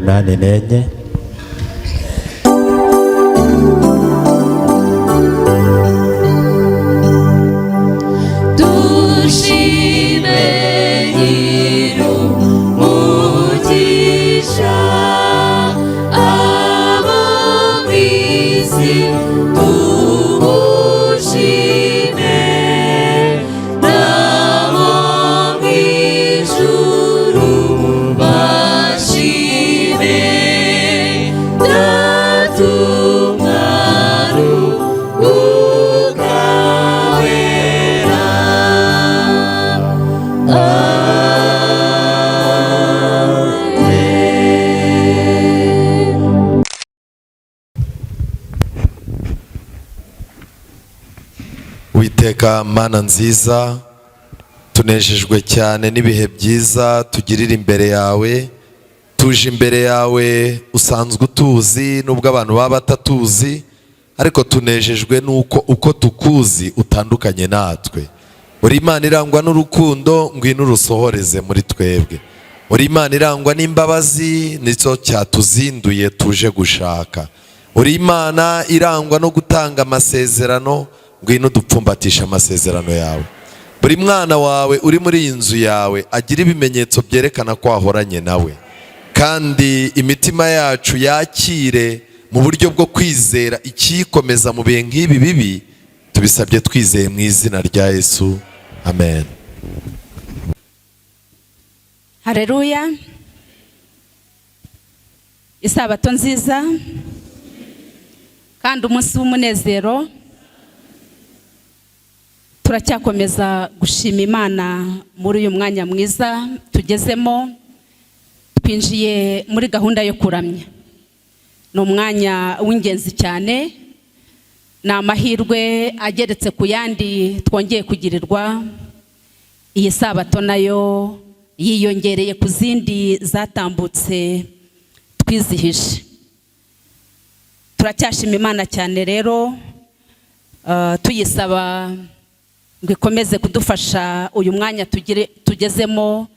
84. Witeka Mana nziza, tunejejwe cyane n'ibihe byiza tugirira imbere yawe. Tuje imbere yawe usanzwe utuzi nubwo abantu baba batatuzi, ariko tunejejwe nuko uko tukuzi utandukanye natwe. Uri Imana irangwa n'urukundo, ngwino urusohoreze muri twebwe. Uri Imana irangwa n'imbabazi, nicyo cyatuzinduye tuje gushaka. Uri Imana irangwa no gutanga amasezerano, ngwino dupfumbatisha amasezerano yawe. Buri mwana wawe uri muri iyi nzu yawe agira ibimenyetso byerekana ko ahoranye nawe, kandi imitima yacu yakire mu buryo bwo kwizera ikikomeza mu bihe nk'ibi bibi. Tubisabye twizeye mu izina rya Yesu, amen. Haleluya. Isabato nziza kandi umunsi w'umunezero. Turacyakomeza gushima Imana muri uyu mwanya mwiza tugezemo. Twinjiye muri gahunda yo kuramya. Ni umwanya w'ingenzi cyane, ni amahirwe ageretse ku yandi twongeye kugirirwa. Iyi sabato nayo yiyongereye ku zindi zatambutse twizihije. Turacyashima Imana cyane rero, tuyisaba ngo ikomeze kudufasha uyu mwanya tugezemo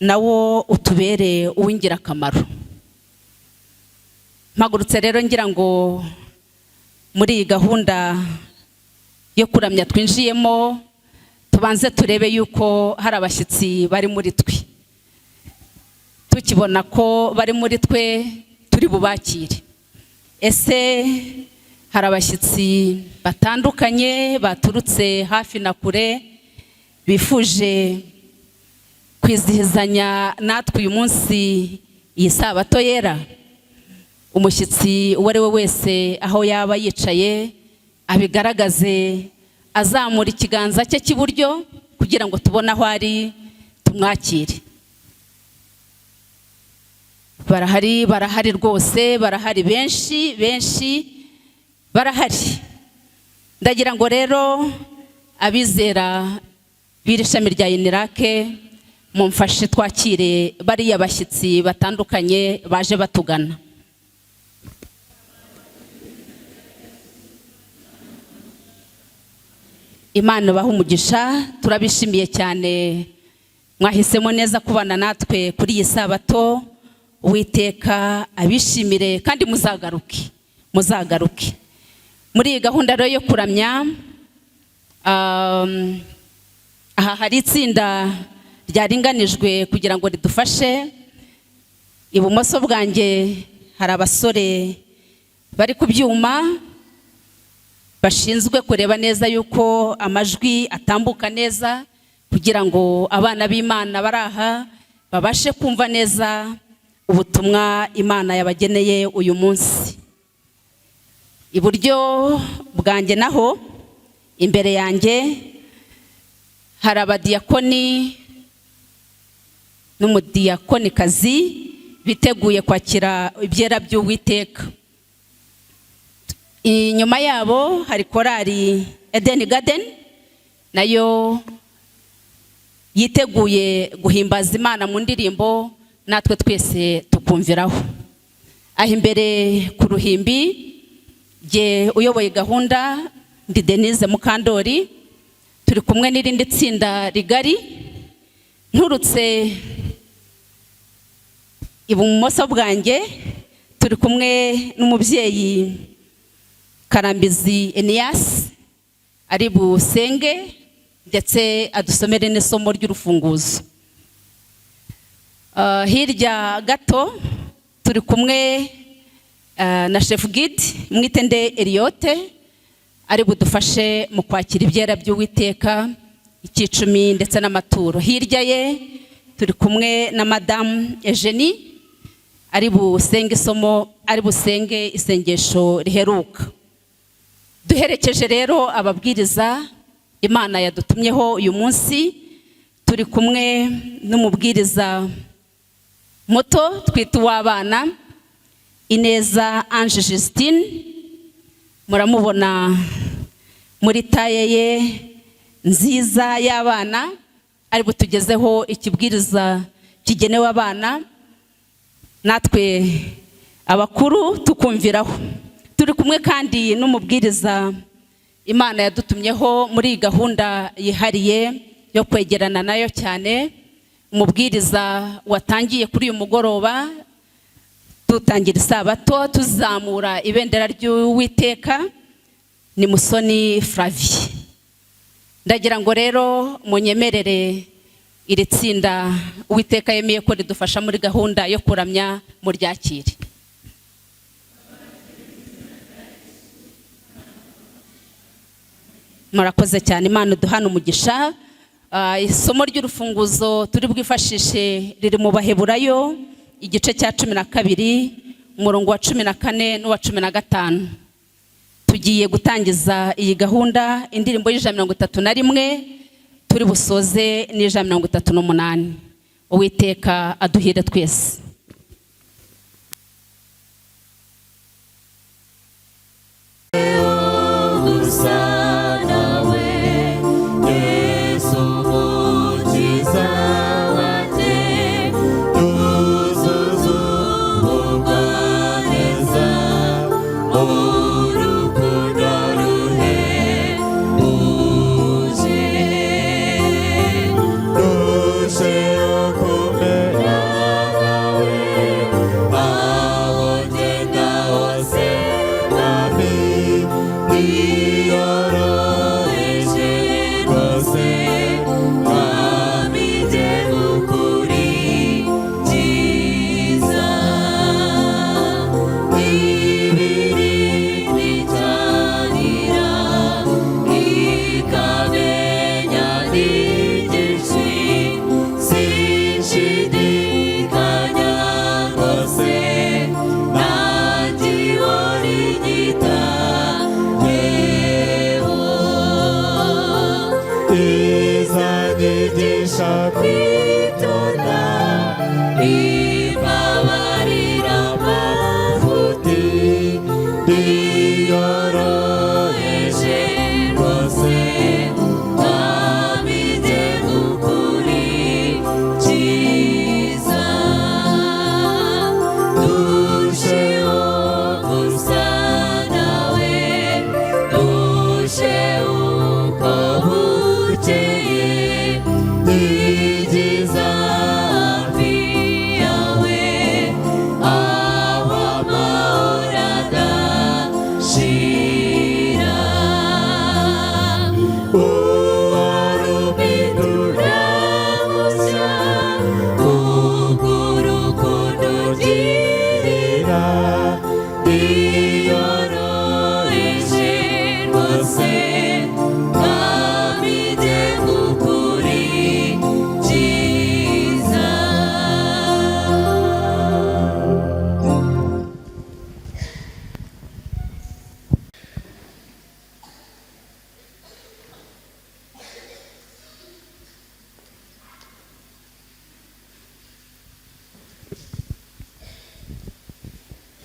nawo utubere uw'ingirakamaro. Mpagurutse rero ngira ngo muri iyi gahunda yo kuramya twinjiyemo, tubanze turebe yuko hari abashyitsi bari muri twe. Tukibona ko bari muri twe, turi bubakire. Ese hari abashyitsi batandukanye baturutse hafi na kure bifuje kwizihizanya natwe uyu munsi iyi sabato yera? Umushyitsi uwo ari we wese aho yaba yicaye abigaragaze, azamura ikiganza cye cy'iburyo kugira ngo tubone aho ari, tumwakire. Barahari rwose, barahari benshi barahari. Ndagira ngo rero abizera b'iri shami rya Inirake mumfashe twakire bariya bashyitsi batandukanye baje batugana. Imana baha umugisha, turabishimiye cyane mwahisemo neza kubana natwe kuri iyi sabato. Uwiteka abishimire kandi muzagaruke muri iyi gahunda rero yo kuramya. Aha hari itsinda ryaringanijwe kugira ngo ridufashe. Ibumoso bwanjye hari abasore bari ku byuma bashinzwe kureba neza yuko amajwi atambuka neza, kugira ngo abana b'Imana baraha babashe kumva neza ubutumwa Imana yabageneye uyu munsi. Iburyo bwanjye naho imbere yanjye hari abadiyakoni n'umudiyakonikazi biteguye kwakira ibyera by'Uwiteka. Inyuma yabo hari korali Eden Garden, nayo yiteguye guhimbaza Imana mu ndirimbo, natwe twese tukumviraho. Aho imbere ku ruhimbi jye uyoboye gahunda ndi Denise Mukandori, turi kumwe n'irindi tsinda rigari. Nturutse ibumoso bwanjye turi kumwe n'umubyeyi Karambizi Enias ari busenge ndetse adusomere n'isomo ry'urufunguzo. Hirya gato turi kumwe na chef guide Mwitende Eliote ari budufashe mu kwakira ibyera by'Uwiteka icyicumi ndetse n'amaturo. Hirya ye turi kumwe na Madame Eugenie ari busenge isengesho riheruka. Duherekeje rero ababwiriza Imana yadutumyeho uyu munsi, turi kumwe n'umubwiriza muto twita uw'abana Ineza Ange Justine, muramubona muri taye ye nziza y'abana, ari butugezeho ikibwiriza kigenewe abana natwe abakuru tukumviraho. Turi kumwe kandi n'umubwiriza Imana yadutumyeho muri gahunda yihariye yo kwegerana nayo cyane, umubwiriza watangiye kuri uyu mugoroba dutangira isabato tuzamura ibendera ry'Uwiteka, ni Musoni Flavie. Ndagira ngo rero munyemerere iri tsinda Uwiteka yemeye ko ridufasha muri gahunda yo kuramya muryakire. Murakoze cyane, Imana duhana umugisha. Isomo ry'urufunguzo turi bwifashishe riri mu Baheburayo igice cya 12 umurongo wa 14 n'uwa 15. Tugiye gutangiza iyi gahunda indirimbo y'131 turi busoze n'138. Uwiteka aduhire twese.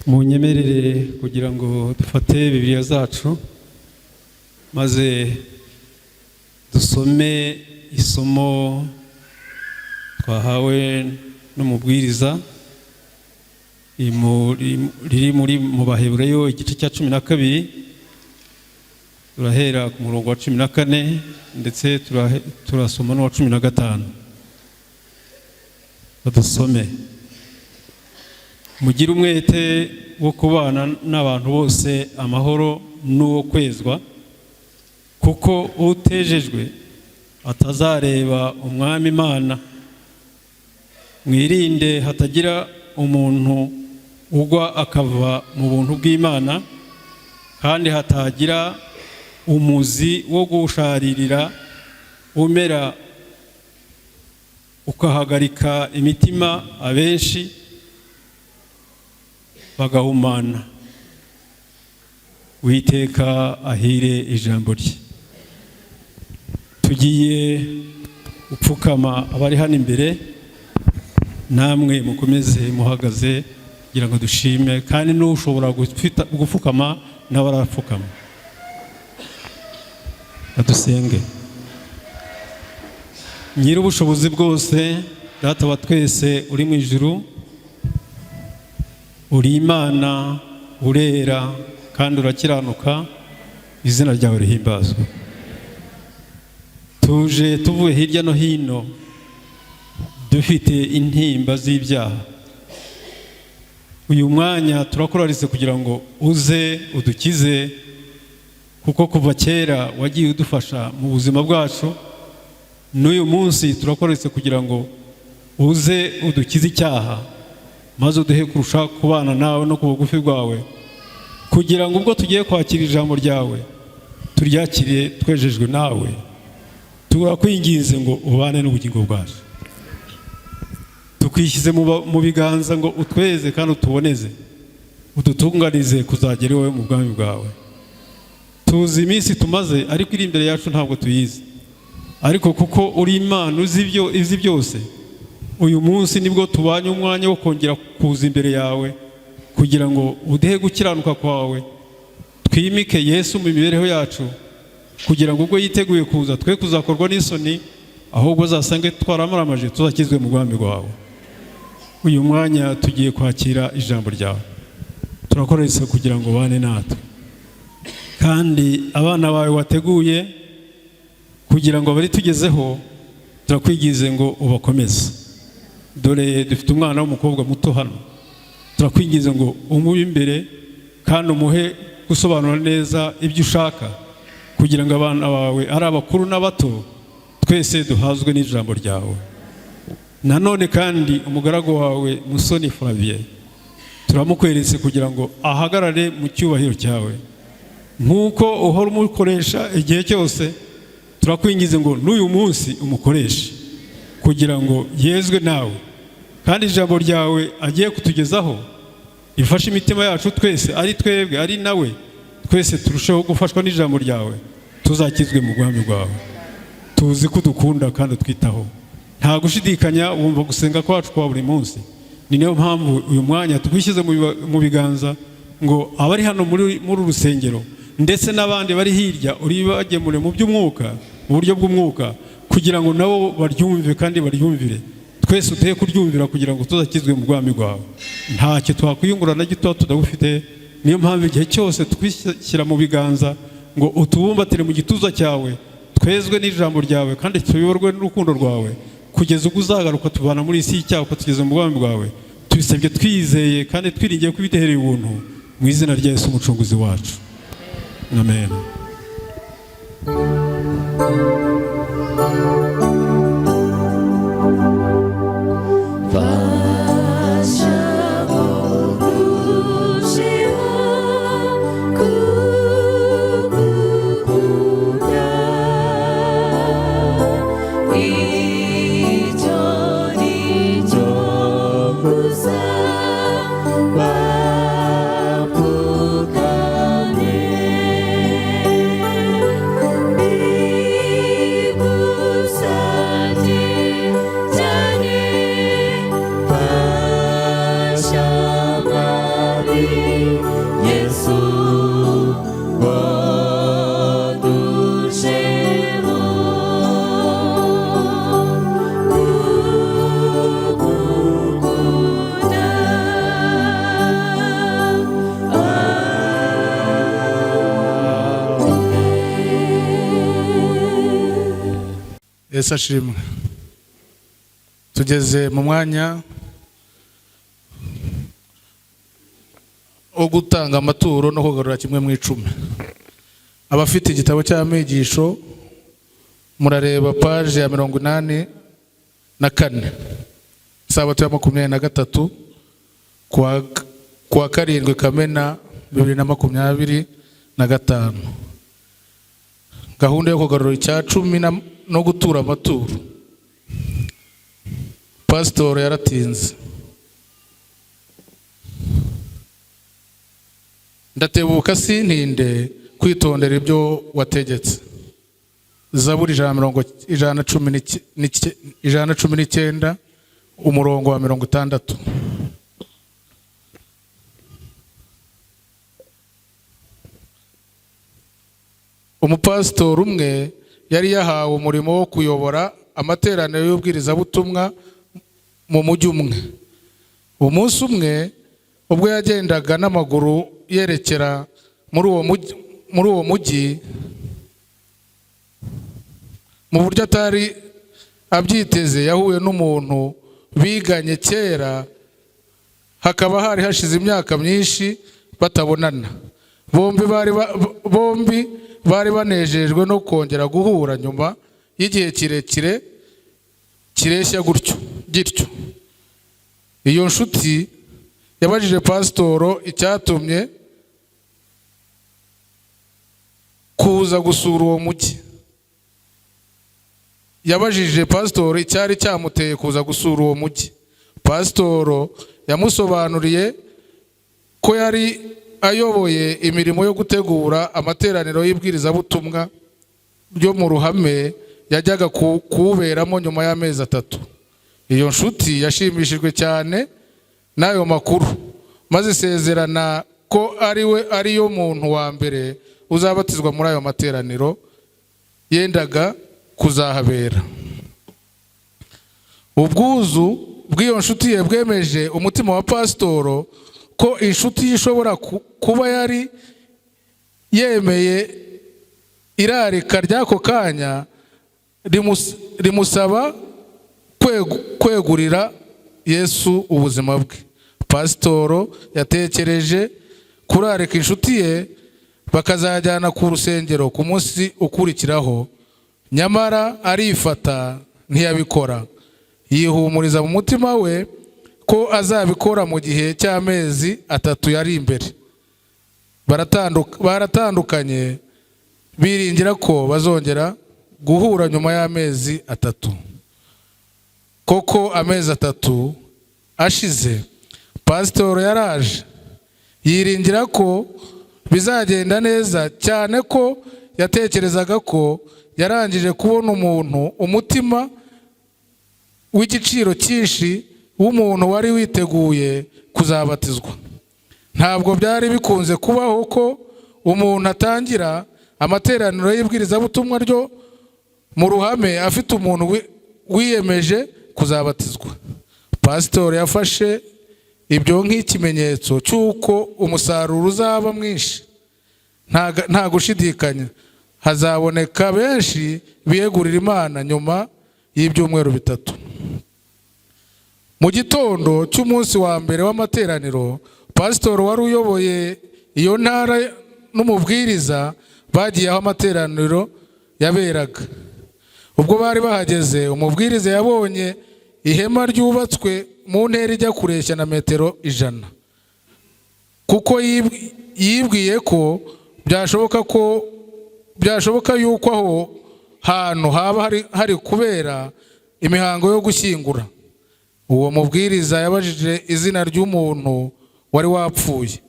Munyemerere kugira ngo dufate Bibiliya zacu maze dusome isomo twahawe n'umubwiriza riri mu Baheburayo igice cya 12 turahera ku murongo wa 14 ndetse turasoma n'uwa 15. Badusome. mugire umwete wo kubana n'abantu bose amahoro n'uwo kwezwa, kuko utejejwe atazareba umwami Imana. Mwirinde hatagira umuntu ugwa akava mu buntu bw'Imana, kandi hatagira umuzi wo gusharirira umera ukahagarika imitima, abenshi bagahumana. Uwiteka ahire ijambo rye. Tugiye gupfukama abari hano imbere, namwe mukomeze muhagaze kugira ngo dushime, kandi n'ushobora gupfukama nawe arapfukama. Adusenge. Nyiri ubushobozi bwose, Data wa twese uri mu ijuru, uri Imana, urera kandi urakiranuka, izina ryawe rihimbazwe. Tuje tuvuye hirya no hino dufite intimba z'ibyaha. Uyu mwanya turakurarize kugira ngo uze udukize, kuko kuva kera wagiye udufasha mu buzima bwacu. N'uyu munsi turakurarize kugira ngo uze udukize icyaha, maze uduhe kurusha kubana nawe no ku bugufi bwawe, kugira ngo ubwo tugiye kwakira ijambo ryawe turyakire twejejwe nawe. Turakwinginze ngo ubane n'ubugingo bwacu. Tukwishyize mu biganza ngo utweze kandi utuboneze, udutunganize kuzagera iwawe mu bwami bwawe. Tuzi iminsi tumaze, ariko iri imbere yacu ntabwo tuyizi, ariko kuko uri Imana uzi byose, uyu munsi nibwo tubanye umwanya wo kongera kuza imbere yawe, kugira ngo uduhe gukiranuka kwawe. Twimike Yesu mu mibereho yacu, kugira ngo ubwo yiteguye kuza twe kuzakorwa n'isoni, ahubwo azasange twaramaramaje tuzakizwe mu bwami bwawe. Uyu mwanya tugiye kwakira ijambo ryawe, turakoretse kugira ngo bane natwe, kandi abana bawe wateguye kugira ngo bari tugezeho, turakwigize ngo ubakomeze. Dore dufite umwana w'umukobwa muto hano, turakwigize ngo umube imbere kandi umuhe gusobanura neza ibyo ushaka, kugira ngo abana bawe ari abakuru n'abato twese duhazwe n'ijambo ryawe. Nanone kandi umugaragu wawe Musoni Flavien turamukweretse kugira ngo ahagarare mu cyubahiro cyawe, nk'uko uhora umukoresha igihe cyose. Turakwingize ngo n'uyu munsi umukoreshe kugira ngo yezwe nawe, kandi ijambo ryawe agiye kutugezaho rifashe imitima yacu twese, ari twebwe ari nawe, twese turusheho gufashwa n'ijambo ryawe, tuzakizwe mu bwami bwawe. Tuzi ko udukunda kandi utwitaho, nta gushidikanya wumva gusenga kwacu kwa buri munsi. Ni niyo mpamvu uyu mwanya twishyize mu biganza ngo abari hano muri urusengero ndetse n'abandi bari hirya uri bagemure mu by'umwuka, mu buryo bw'umwuka, kugira ngo nabo baryumve kandi baryumvire. Twese utuye kuryumvira kugira ngo tuzakizwe mu bwami bwawe. Ntacyo twakwiyungura na gito tudagufite. Niyo mpamvu igihe cyose twishyira mu biganza ngo utubumbatire mu gituza cyawe, twezwe n'ijambo ryawe kandi tuyoborwe n'urukundo rwawe, kugeza ubwo uzagaruka tubana muri isi y'icyaha ukatugeza mu bwami bwawe. Tubisabye twizeye kandi twiringiye ko ibiduhereye ubuntu, mu izina rya Yesu umucunguzi wacu. Amen. Yesu ashimwe. Tugeze mu mwanya wo gutanga amaturo no kugarura kimwe mu icumi. Abafite igitabo cy'amigisho murareba paje ya 84, Isabato ya 23 kuwa 7 Kamena 2025. Gahunda yo kugarura icya 10 no gutura amaturo. Pastor yaratinze. Ndatebuka sintinde kwitondera ibyo wategetse. Zaburi 119 umurongo wa 60. Umupasitori umwe yari yahawe umurimo wo kuyobora amateraniro y'ubwirizabutumwa mu mujyi umwe. Umunsi umwe ubwo yagendaga n'amaguru yerekera muri uwo mujyi, mu buryo atari abyiteze yahuye n'umuntu biganye kera, hakaba hari hashize imyaka myinshi batabonana. Bombi bari banejejwe no kongera guhura nyuma y'igihe kirekire kireshya gityo. Iyo nshuti yabajije pasitoro icyatumye kuza gusura uwo mujyi. Yabajije pasitoro icyari cyamuteye kuza gusura uwo mujyi. Pasitoro yamusobanuriye ko yari ayoboye imirimo yo gutegura amateraniro y'ibwirizabutumwa byo mu ruhame yajyaga kuwuberamo nyuma y'amezi 3. Iyo nshuti yashimishijwe cyane n'ayo makuru, maze isezerana ko ariyo muntu wa mbere uzabatizwa muri ayo materaniro yendaga kuzahabera. Ubwuzu bw'iyo nshuti ye bwemeje umutima wa pasitoro ko inshuti ishobora kuba yari yemeye irarika ry'ako kanya rimusaba kwegurira Yesu ubuzima bwe. Pasitoro yatekereje kurarika inshuti ye bakazajyana ku rusengero ku munsi ukurikiraho, nyamara arifata ntiyabikora. Yihumuriza mu mutima we ko azabikora mu gihe cy'amezi 3 yari imbere. Baratandukanye biringira ko bazongera guhura nyuma y'amezi 3. Koko amezi 3 ashize, pasitoro yaraje yiringira ko bizagenda neza, cyane ko yatekerezaga ko yarangije kubona umutima w'igiciro cyinshi w'umuntu wari witeguye kuzabatizwa. Ntabwo byari bikunze kubaho ko umuntu atangira amateraniro y'ibwirizabutumwa ryo mu ruhame afite umuntu wiyemeje kuzabatizwa. Pasitoro yafashe ibyo nk'ikimenyetso cy'uko umusaruro uzaba mwinshi. Nta gushidikanya hazaboneka benshi biyegurira Imana nyuma y'ibyumweru 3. Mu gitondo cy'umunsi wa mbere w'amateraniro, pasitoro wari uyoboye iyo ntara n'umubwiriza bagiye aho amateraniro yaberaga. Ubwo bari bahageze, umubwiriza yabonye ihema ryubatswe mu ntera ijya kureshya na metero 100, kuko yibwiye ko byashoboka yuko aho hantu haba hari kubera imihango yo gushyingura. Uwo mubwiriza yabajije izina ry'umuntu wari wapfuye.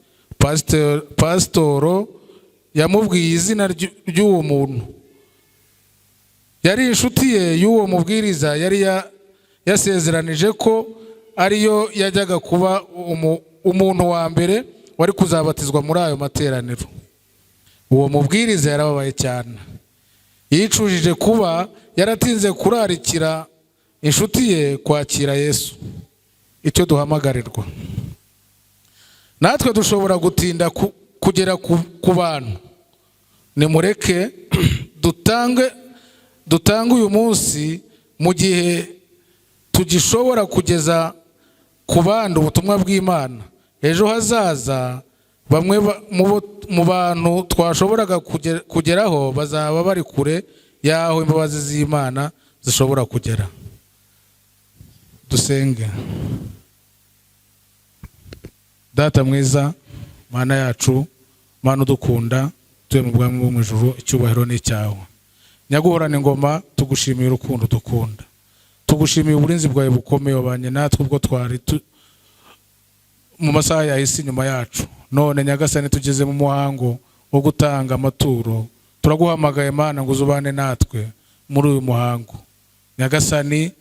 Pasitoro yamubwiye izina ry'uwo muntu. Yari inshuti ye y'uwo mubwiriza, yari yasezeranije ko ariyo yajyaga kuba umuntu wa mbere wari kuzabatizwa muri ayo materaniro. Uwo mubwiriza yarababaye cyane. Yicujije kuba yaratinze kurarikira inshuti ye kwakira Yesu, icyo duhamagarirwa. Natwe dushobora gutinda kugera ku bantu. Nimureke dutange uyu munsi mu gihe tugishobora kugeza ku bandi ubutumwa bw'Imana. Ejo hazaza bamwe mu bantu twashoboraga kugeraho bazaba bari kure y'aho imbabazi z'Imana zishobora kugera. Dusenge. Data mwiza, Mana yacu, Mana udukunda, tuye mu bwami bwo mu ijuru, icyubahiro ni icyawe. Nyaguhorana ingoma, tugushimiye urukundo dukunda, tugushimiye uburinzi bwawe bukomeye wabanye natwe ubwo twari mu masaha yahise inyuma yacu. None Nyagasani, tugeze mu muhango wo gutanga amaturo, turaguhamagaye Mana ngo uzubane natwe muri uyu muhango. Nyagasani,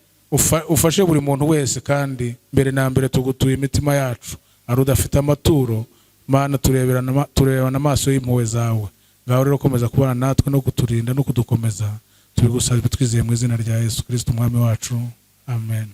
ufashe buri muntu wese, kandi mbere na mbere tugutuye imitima yacu ari udafite amaturo. Mana, turebana amaso y'impuhwe zawe. Ngaho rero komeza kubana natwe no kuturinda no kudukomeza, tubigusaba twizeye mu izina rya Yesu Kristo umwami wacu, amen.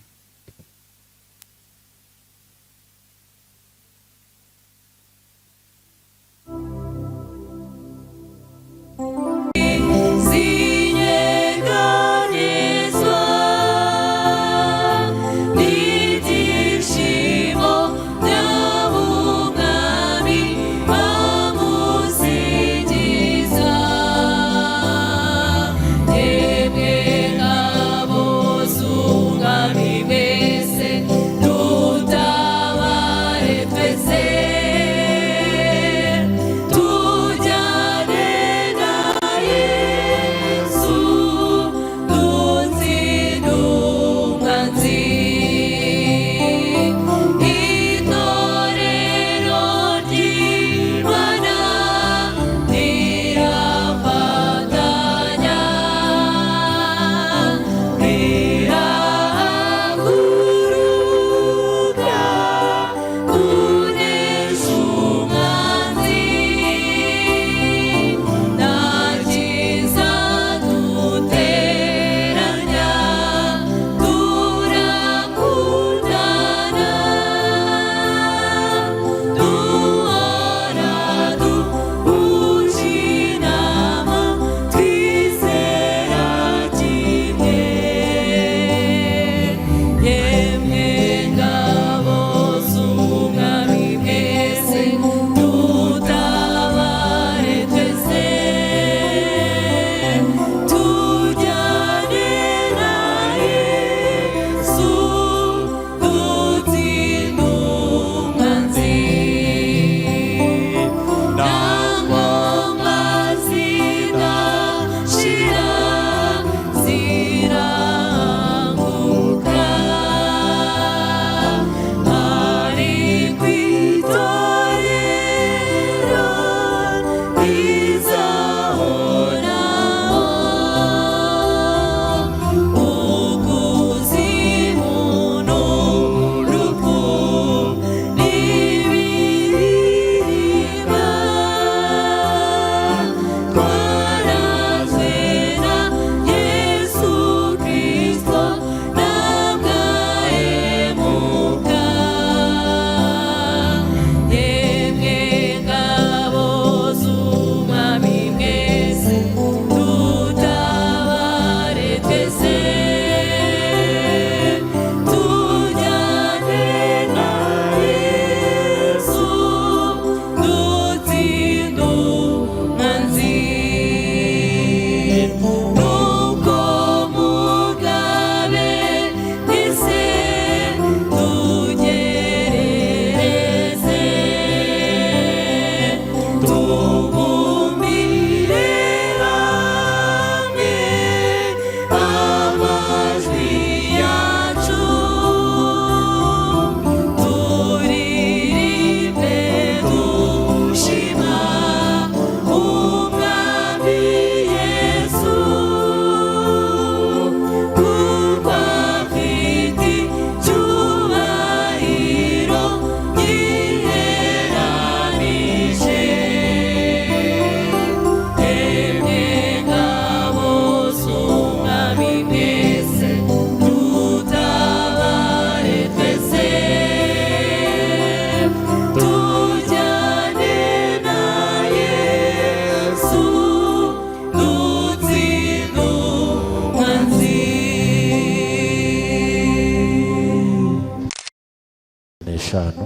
eshanu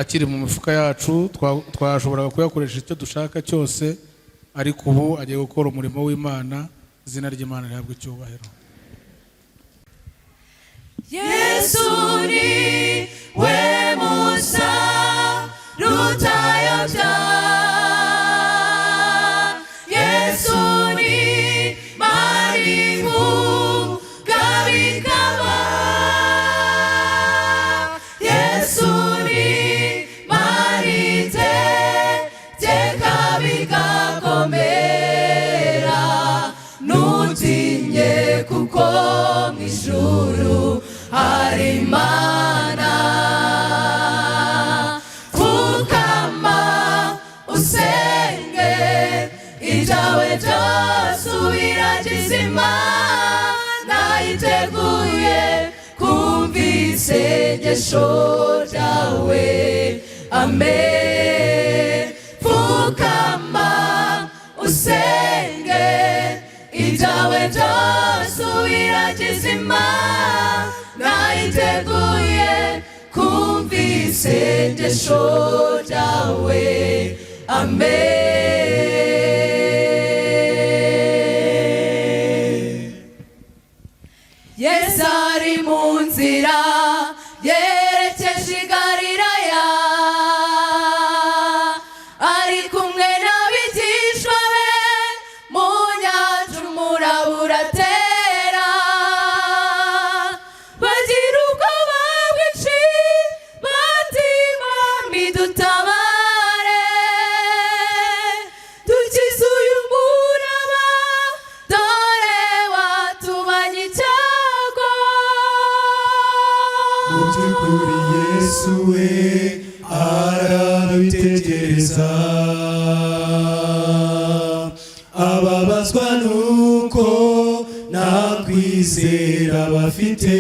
akiri mu mifuka yacu twashoboraga kuyakoresha icyo dushaka cyose, ariko ubu agiye gukora umurimo w'Imana. Izina ry'Imana rihabwe icyubahiro. Yesu ni we Musa rutayobya, Yesu ni marimu kabikaba, Yesu ni marite tekabigakomera, nutinye kuko mw'ijuru hari Imana. Pfukama usenge ibyawe byose ubiragize Imana, yiteguye kumva isengesho ryawe. Amen. Pfukama usenge ibyawe byose ubiragize Imana, yiteguye kumva isengesho ryawe. Amen. Yesu ari mu nzira yerekeje i Galilaya, ari kumwe n'abigishwa be, mu nyanja umuraba uratera, bagira ubwoba bwinshi bati Mwami dutabare, dukize uyu muraba dore watubanye icyago. Mu by'ukuri Yesu we arabitegereza, ababazwa nuko nta kwizera bafite,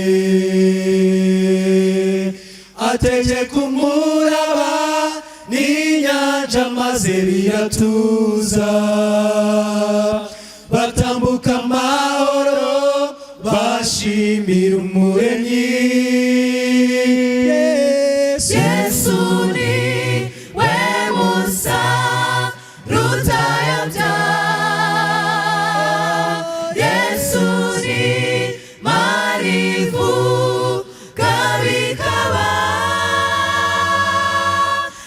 ategeka umuraba n'inyanja maze biratuza, batambuka amahoro bashimira Umuremyi. Yesu ni we Musa rutayobya, Yesu ni marivu kabikaba,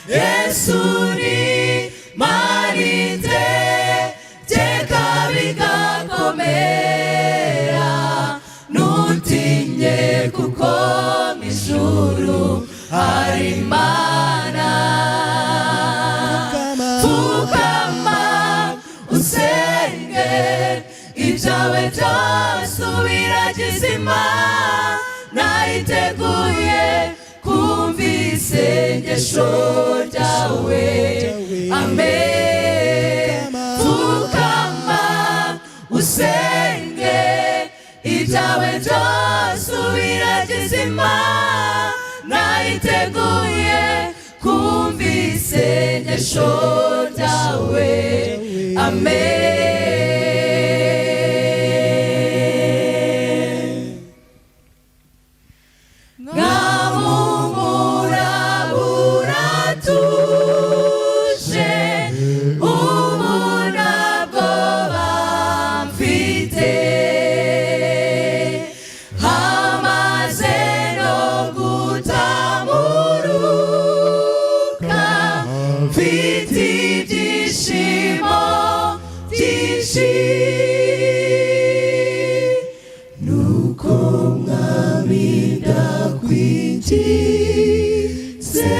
Yesu ni marite tekabigakomera, nutinye kuko mw'ijuru hari Imana. Pfukama usenge ibyawe byose ubiragize Imana, yiteguye kumva isengesho ryawe. Amen. Pfukama usenge ibyawe byose ubiragize Imana, yiteguye kumva isengesho ryawe. Amen. Nkamumura buratuje, ubu ntabwo bamfite, hamaze no gutamuruka, mfite ibyishimo byinshi, nuko Mwami ndakwingize,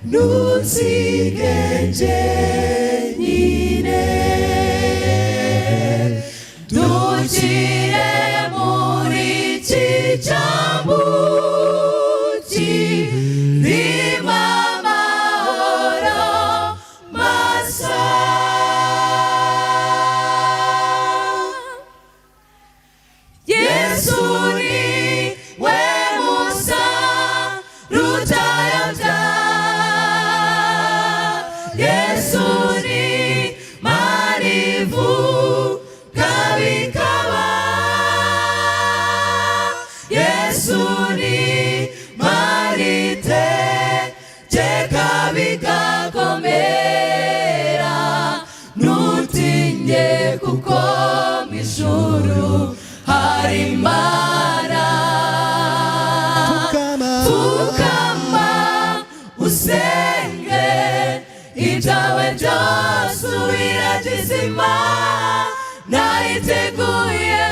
ntunsige jyenyine, dukire muri iki cyambu kirimo amahoro masa. Yesu ni we Musa rutayobya, Yesu ni ari Imana. Pfukama usenge ibyawe byose ubiragize Imana iteguye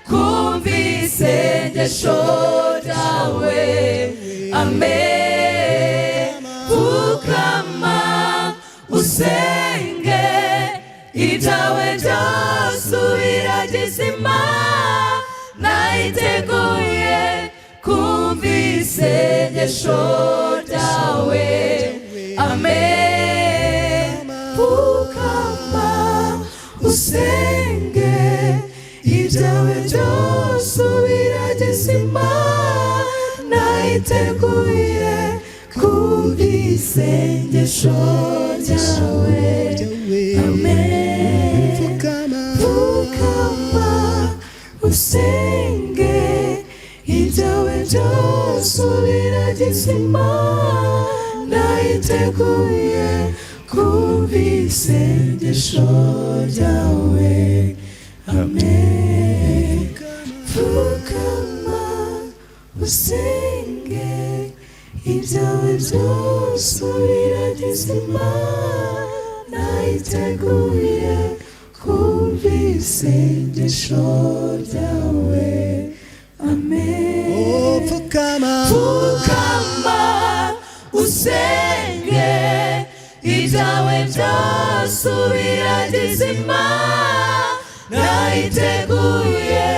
kumva isengesho ryawe. Amen. Pfukama usenge ibyawe byose ubiragize Imana iteguye kumva isengesho ryawe. Amen. Pfukama usenge ibyawe byose ubiragize Imana iteguye kumva isengesho ryawe. Amen. Pfukama usenge ibyawe byose ubiragize Imana iteguye kumva isengesho ryawe. Amen. Pfukama usenge ibyawe byose ubiragize Imana iteguye kumva isengesho ryawe. Amen. Pfukama usenge ibyawe byose ubiragize Imana iteguye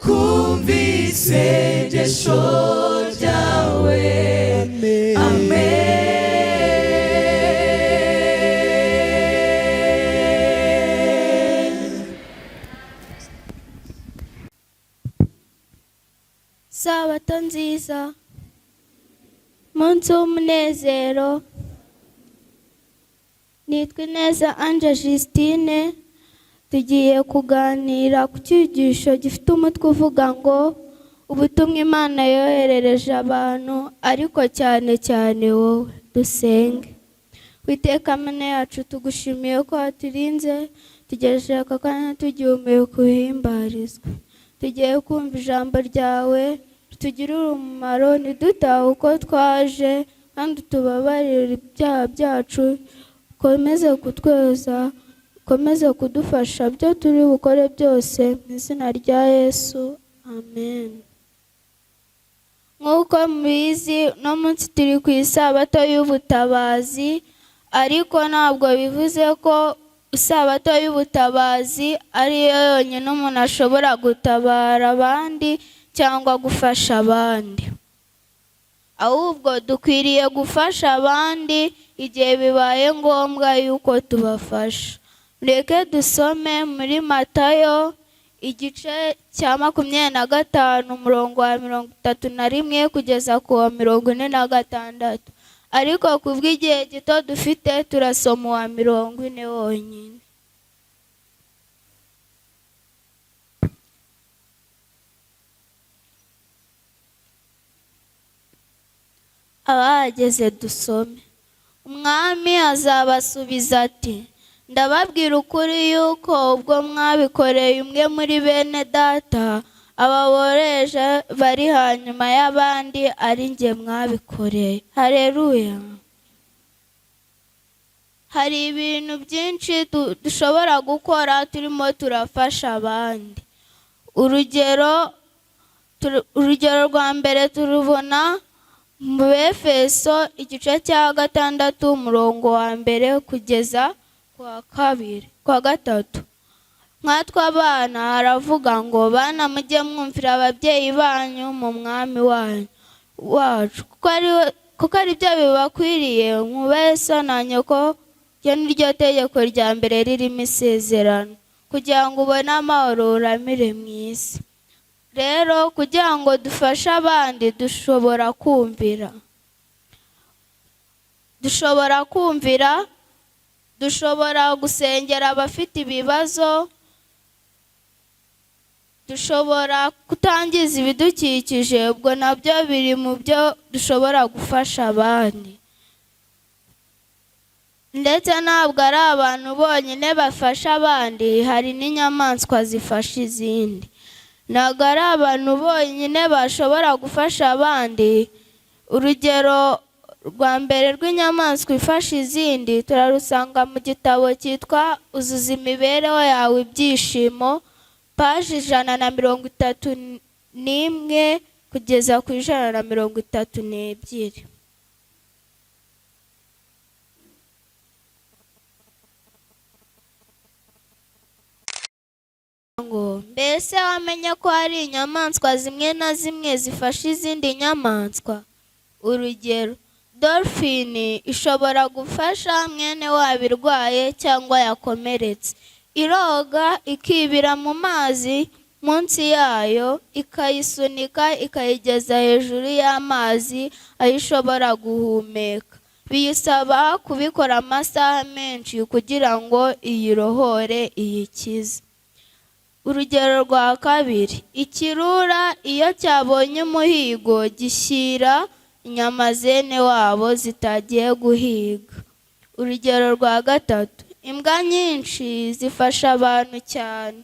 kumva isengesho ryawe. Amen. Sabato nziza, munsi w'umunezero. Nitwa Ineza Ange Justine, tugiye kuganira ku cyigisho gifite umutwe uvuga ngo ubutumwa Imana yoherereje abantu, ariko cyane cyane wowe. Dusenge. Uwiteka Mana yacu, tugushimiye ko waturinze tugejeje aka kanya tugihumeka kuhimbarizwa. Tugiye kumva ijambo ryawe, tugirire umumaro, ntidutahe uko twaje, kandi tubabarire ibyaha byacu. Ukomeze kutweza, ukomeze kudufasha byo turi bukore byose, mu izina rya Yesu. Amen. Nk'uko mubizi, uno munsi turi ku isabato y'ubutabazi, ariko ntabwo bivuze ko isabato y'ubutabazi ariyo yonyine umuntu ashobora gutabara abandi cyangwa gufasha abandi. Ahubwo dukwiriye gufasha abandi igihe bibaye ngombwa yuko tubafasha. Mureke dusome muri Matayo igice cya 25 umurongo wa 31 kugeza ku wa 46. Ariko kubw'igihe gito dufite turasoma uwa 40 wonyine. Abahageze dusome. Umwami azabasubiza ati, ndababwira ukuri yuko ubwo mwabikoreye umwe muri bene data, ababoreje bari hanyuma y'abandi ari njye mwabikoreye. Haleluya. Hari ibintu byinshi dushobora gukora turimo turafasha abandi. Urugero rwa mbere turubona mu Befeso igice cya 6 umurongo wa 1 kugeza kwa 3. Mwatwa abana haravuga ngo, bana mujye mwumvira ababyeyi banyu mu mwami wacu, kuko ari byo bibakwiriye. Mwubahe so na nyoko, ryo ni ryo tegeko rya mbere ririmo isezerano, kugira ngo ubone amahoro uramire mu isi. Rero kugira ngo dufashe abandi dushobora kumvira, dushobora gusengera abafite ibibazo, dushobora kutangiza ibidukikije. Ubwo nabyo biri mu byo dushobora gufasha abandi. Ndetse ntabwo ari abantu bonyine bafasha abandi, hari n'inyamaswa zifasha izindi. ntabwo ari abantu bonyine bashobora gufasha abandi. Urugero rwa mbere rw'inyamaswa ifasha izindi turarusanga mu gitabo cyitwa Uzuza imibereho yawe ibyishimo, paji 131 kugeza ku 132. Mbese wamenye ko hari inyamaswa zimwe na zimwe zifasha izindi nyamaswa? Urugero, dolphine ishobora gufasha mwene wabo irwaye cyangwa yakomeretse. Iroga ikibira mu mazi munsi yayo, ikayisunika ikayigeza hejuru y'amazi aho ishobora guhumeka. Biyisaba kubikora amasaha menshi kugira ngo iyirohore iyikize. Urugero rwa kabiri, ikirura iyo cyabonye umuhigo gishyira inyama zene wabo zitagiye guhiga. Urugero rwa gatatu, imbwa nyinshi zifasha abantu cyane.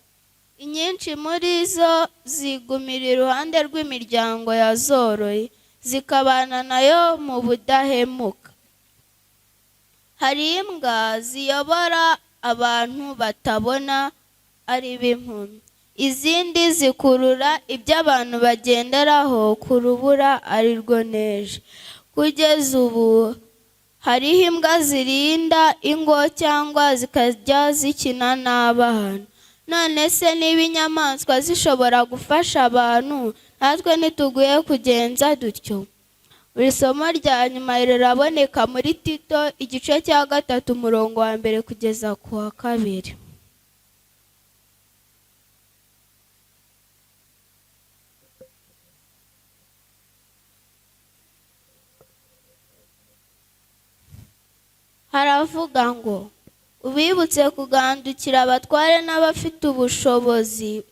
Inyinshi muri zo zigumira iruhande rw'imiryango yazoroye, zikabana nayo mu budahemuka. Hari imbwa ziyobora abantu batabona ari b'impumyi. Izindi zikurura ibyo abantu bagenderaho ku rubura ari rwo neje. Kugeza ubu hariho imbwa zirinda ingo cyangwa zikajya zikina n'abana. None se niba inyamaswa zishobora gufasha abantu, natwe ntituguye kugenza dutyo? Buri somo rya nyuma riraboneka muri Tito igice cya 3 umurongo wa 1 kugeza ku wa 2. Haravuga ngo ubibutse kugandukira abatware n'abafite ubushobozi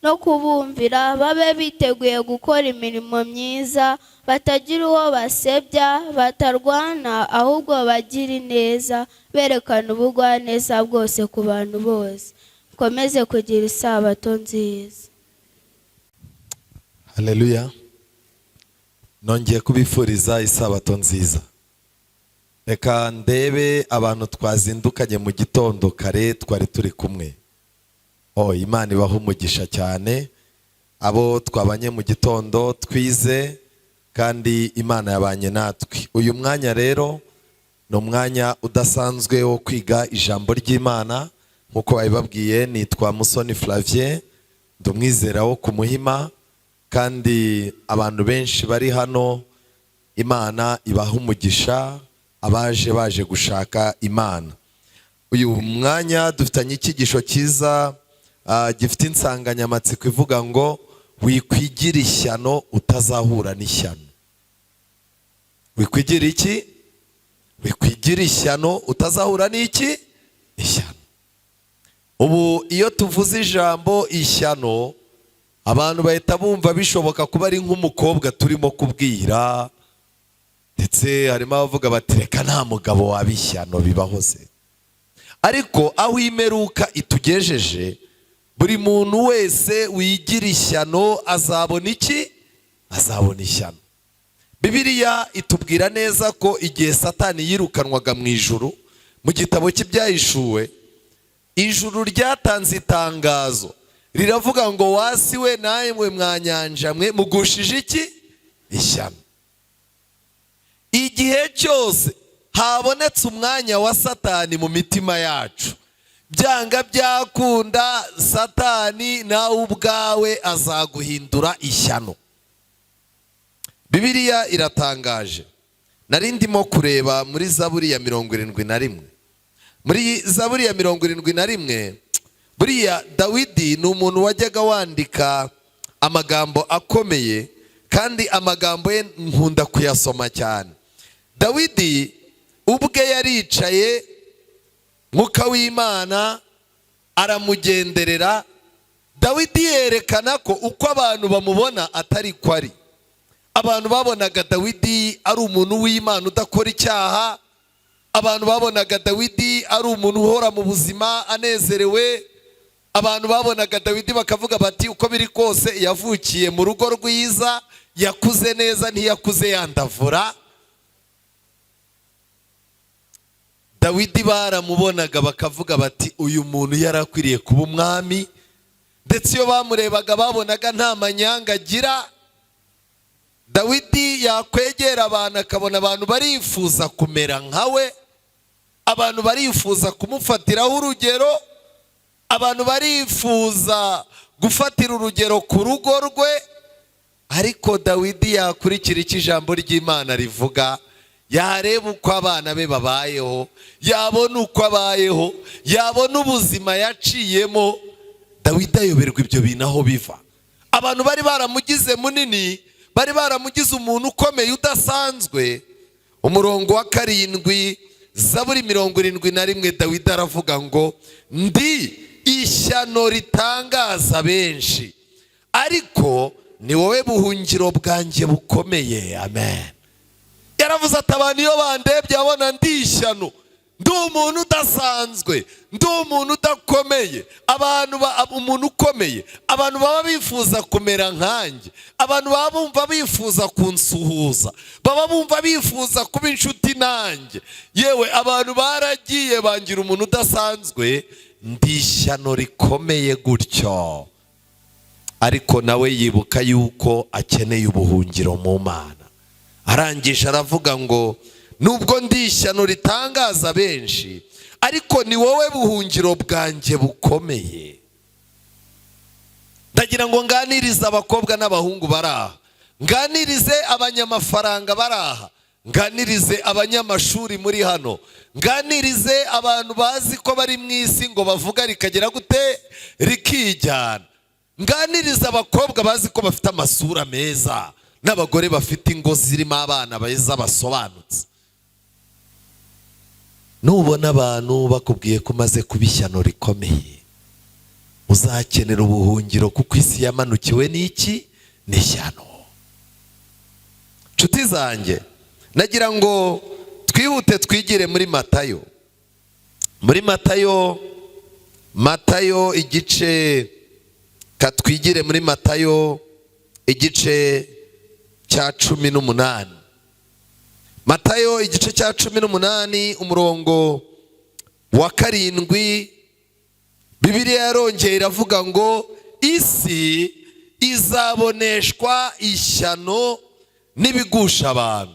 no kubumvira, babe biteguye gukora imirimo myiza, batagira uwo basebya, batarwana, ahubwo bagira ineza, berekana ubugwaneza bwose ku bantu bose. Mukomeze kugira isabato nziza. Haleluya. Nongeye kubifuriza isabato nziza. Reka ndebe abantu twazindukanye mu gitondo kare twari turi kumwe. Imana ibaha umugisha cyane. Abo twabanye mu gitondo twize kandi Imana yabanye natwe. Uyu mwanya rero ni umwanya udasanzwe wo kwiga ijambo ry'Imana. Nkuko babibabwiye, nitwa Musoni Flavien, ndumwizera wo ku Muhima, kandi abantu benshi bari hano Imana ibaha umugisha, baje gushaka Imana. Uyu mwanya dufitanye icyigisho cyiza gifite insanganyamatsiko ivuga ngo wikwigira ishyano utazahura n'ishyano. Wikwigira iki? Wikwigira ishyano utazahura n'iki? Ishyano. Ubu iyo tuvuze ijambo ishyano, abantu bahita bumva bishoboka kuba ari nk'umukobwa turimo kubwira, ndetse harimo abavuga bati reka nta mugabo waba ishyano bibaho se. Ariko aho imeruka itugejeje, buri muntu wese wigira ishyano azabona iki? Azabona ishyano. Bibiliya itubwira neza ko igihe Satani yirukanwaga mu ijuru, mu gitabo cy'Ibyahishuwe, ijuru ryatanze itangazo riravuga ngo wasiwe namwe mwanyanja mwe mugushije iki? Ishyano. Igihe cyose habonetse umwanya wa Satani mu mitima yacu, byanga byakunda Satani nawe ubwawe azaguhindura ishyano. Bibiliya iratangaje. Nari ndimo kureba muri Zaburi ya 71. Muri Zaburi ya 71, buriya Dawidi ni umuntu wajyaga wandika amagambo akomeye, kandi amagambo ye nkunda kuyasoma cyane. Dawidi ubwe yaricaye, Mwuka w'Imana aramugenderera. Dawidi yerekana ko uko abantu bamubona atari ko ari. Abantu babonaga Dawidi ari umuntu w'Imana udakora icyaha. Abantu babonaga Dawidi ari umuntu uhora mu buzima anezerewe. abantu babonaga Dawidi bakavuga bati uko biri kose yavukiye mu rugo rwiza, yakuze neza, ntiyakuze yandavura. Dawidi baramubonaga bakavuga bati uyu muntu yarakwiriye kuba umwami, ndetse iyo bamurebaga babonaga nta manyanga agira. Dawidi yakwegera abantu akabona abantu barifuza kumera nkawe, abantu barifuza kumufatiraho urugero, abantu barifuza gufatira urugero ku rugo rwe. Ariko Dawidi yakurikira icyo ijambo ry'Imana rivuga, yareba uko abana be babayeho, yabona uko abayeho, yabona ubuzima yaciyemo, Dawidi ayoberwa ibyo bintu aho biva. Abantu bari baramugize munini, bari baramugize umuntu ukomeye udasanzwe. Umurongo wa 7, Zaburi 71, Dawidi aravuga ngo ndi ishyano ritangaza benshi, ariko ni wowe buhungiro bwanjye bukomeye. Amen. Yaravuze ati abantu iyo bandebye abona ndi ishyano, ndi umuntu udasanzwe, ndi umuntu udakomeye. Umuntu ukomeye, abantu baba bifuza kumera nkanjye, abantu baba bumva bifuza kunsuhuza, baba bumva bifuza kuba inshuti nanjye. Yewe abantu baragiye bangira umuntu udasanzwe, ndi ishyano rikomeye gutyo. Ariko nawe yibuka yuko akeneye ubuhungiro mu Mana. Arangije aravuga ngo nubwo ndi ishyano ritangaza benshi, ariko ni wowe buhungiro bwanjye bukomeye. Ndagira ngo nganirize abakobwa n'abahungu baraha, nganirize abanyamafaranga baraha, nganirize abanyamashuri muri hano, nganirize abantu bazi ko bari mu isi ngo bavuga rikagera gute rikijyana, nganirize abakobwa bazi ko bafite amasura meza, n'abagore bafite ingo zirimo abana beza basobanutse. Nubona abantu bakubwiye ko umaze kuba ishyano rikomeye, uzakenera ubuhungiro, kuko isi yamanukiwe n'iki? N'ishyano. Nshuti zanjye, nagira ngo twihute twigire muri Matayo. Muri Matayo igice, katwigire muri Matayo igice cya 18. Matayo igice cya 18 umurongo wa 7, Bibiliya yarongeye iravuga ngo isi izaboneshwa ishyano n'ibigusha abantu.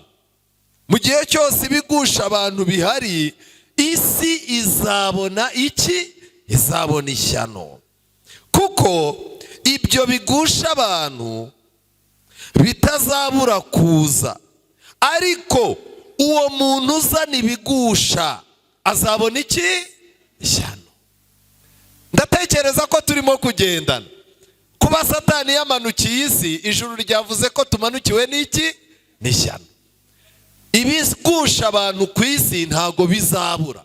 Mu gihe cyose ibigusha abantu bihari, isi izabona iki? Izabona ishyano. Kuko ibyo bigusha abantu bitazabura kuza, ariko uwo muntu uzana ibigusha azabona iki? Ishyano. Ndatekereza ko turimo kugendana. Kuba Satani yamanukiye isi, ijuru ryavuze ko tumanukiwe n'iki? N'ishyano. Ibigusha abantu ku isi ntago bizabura,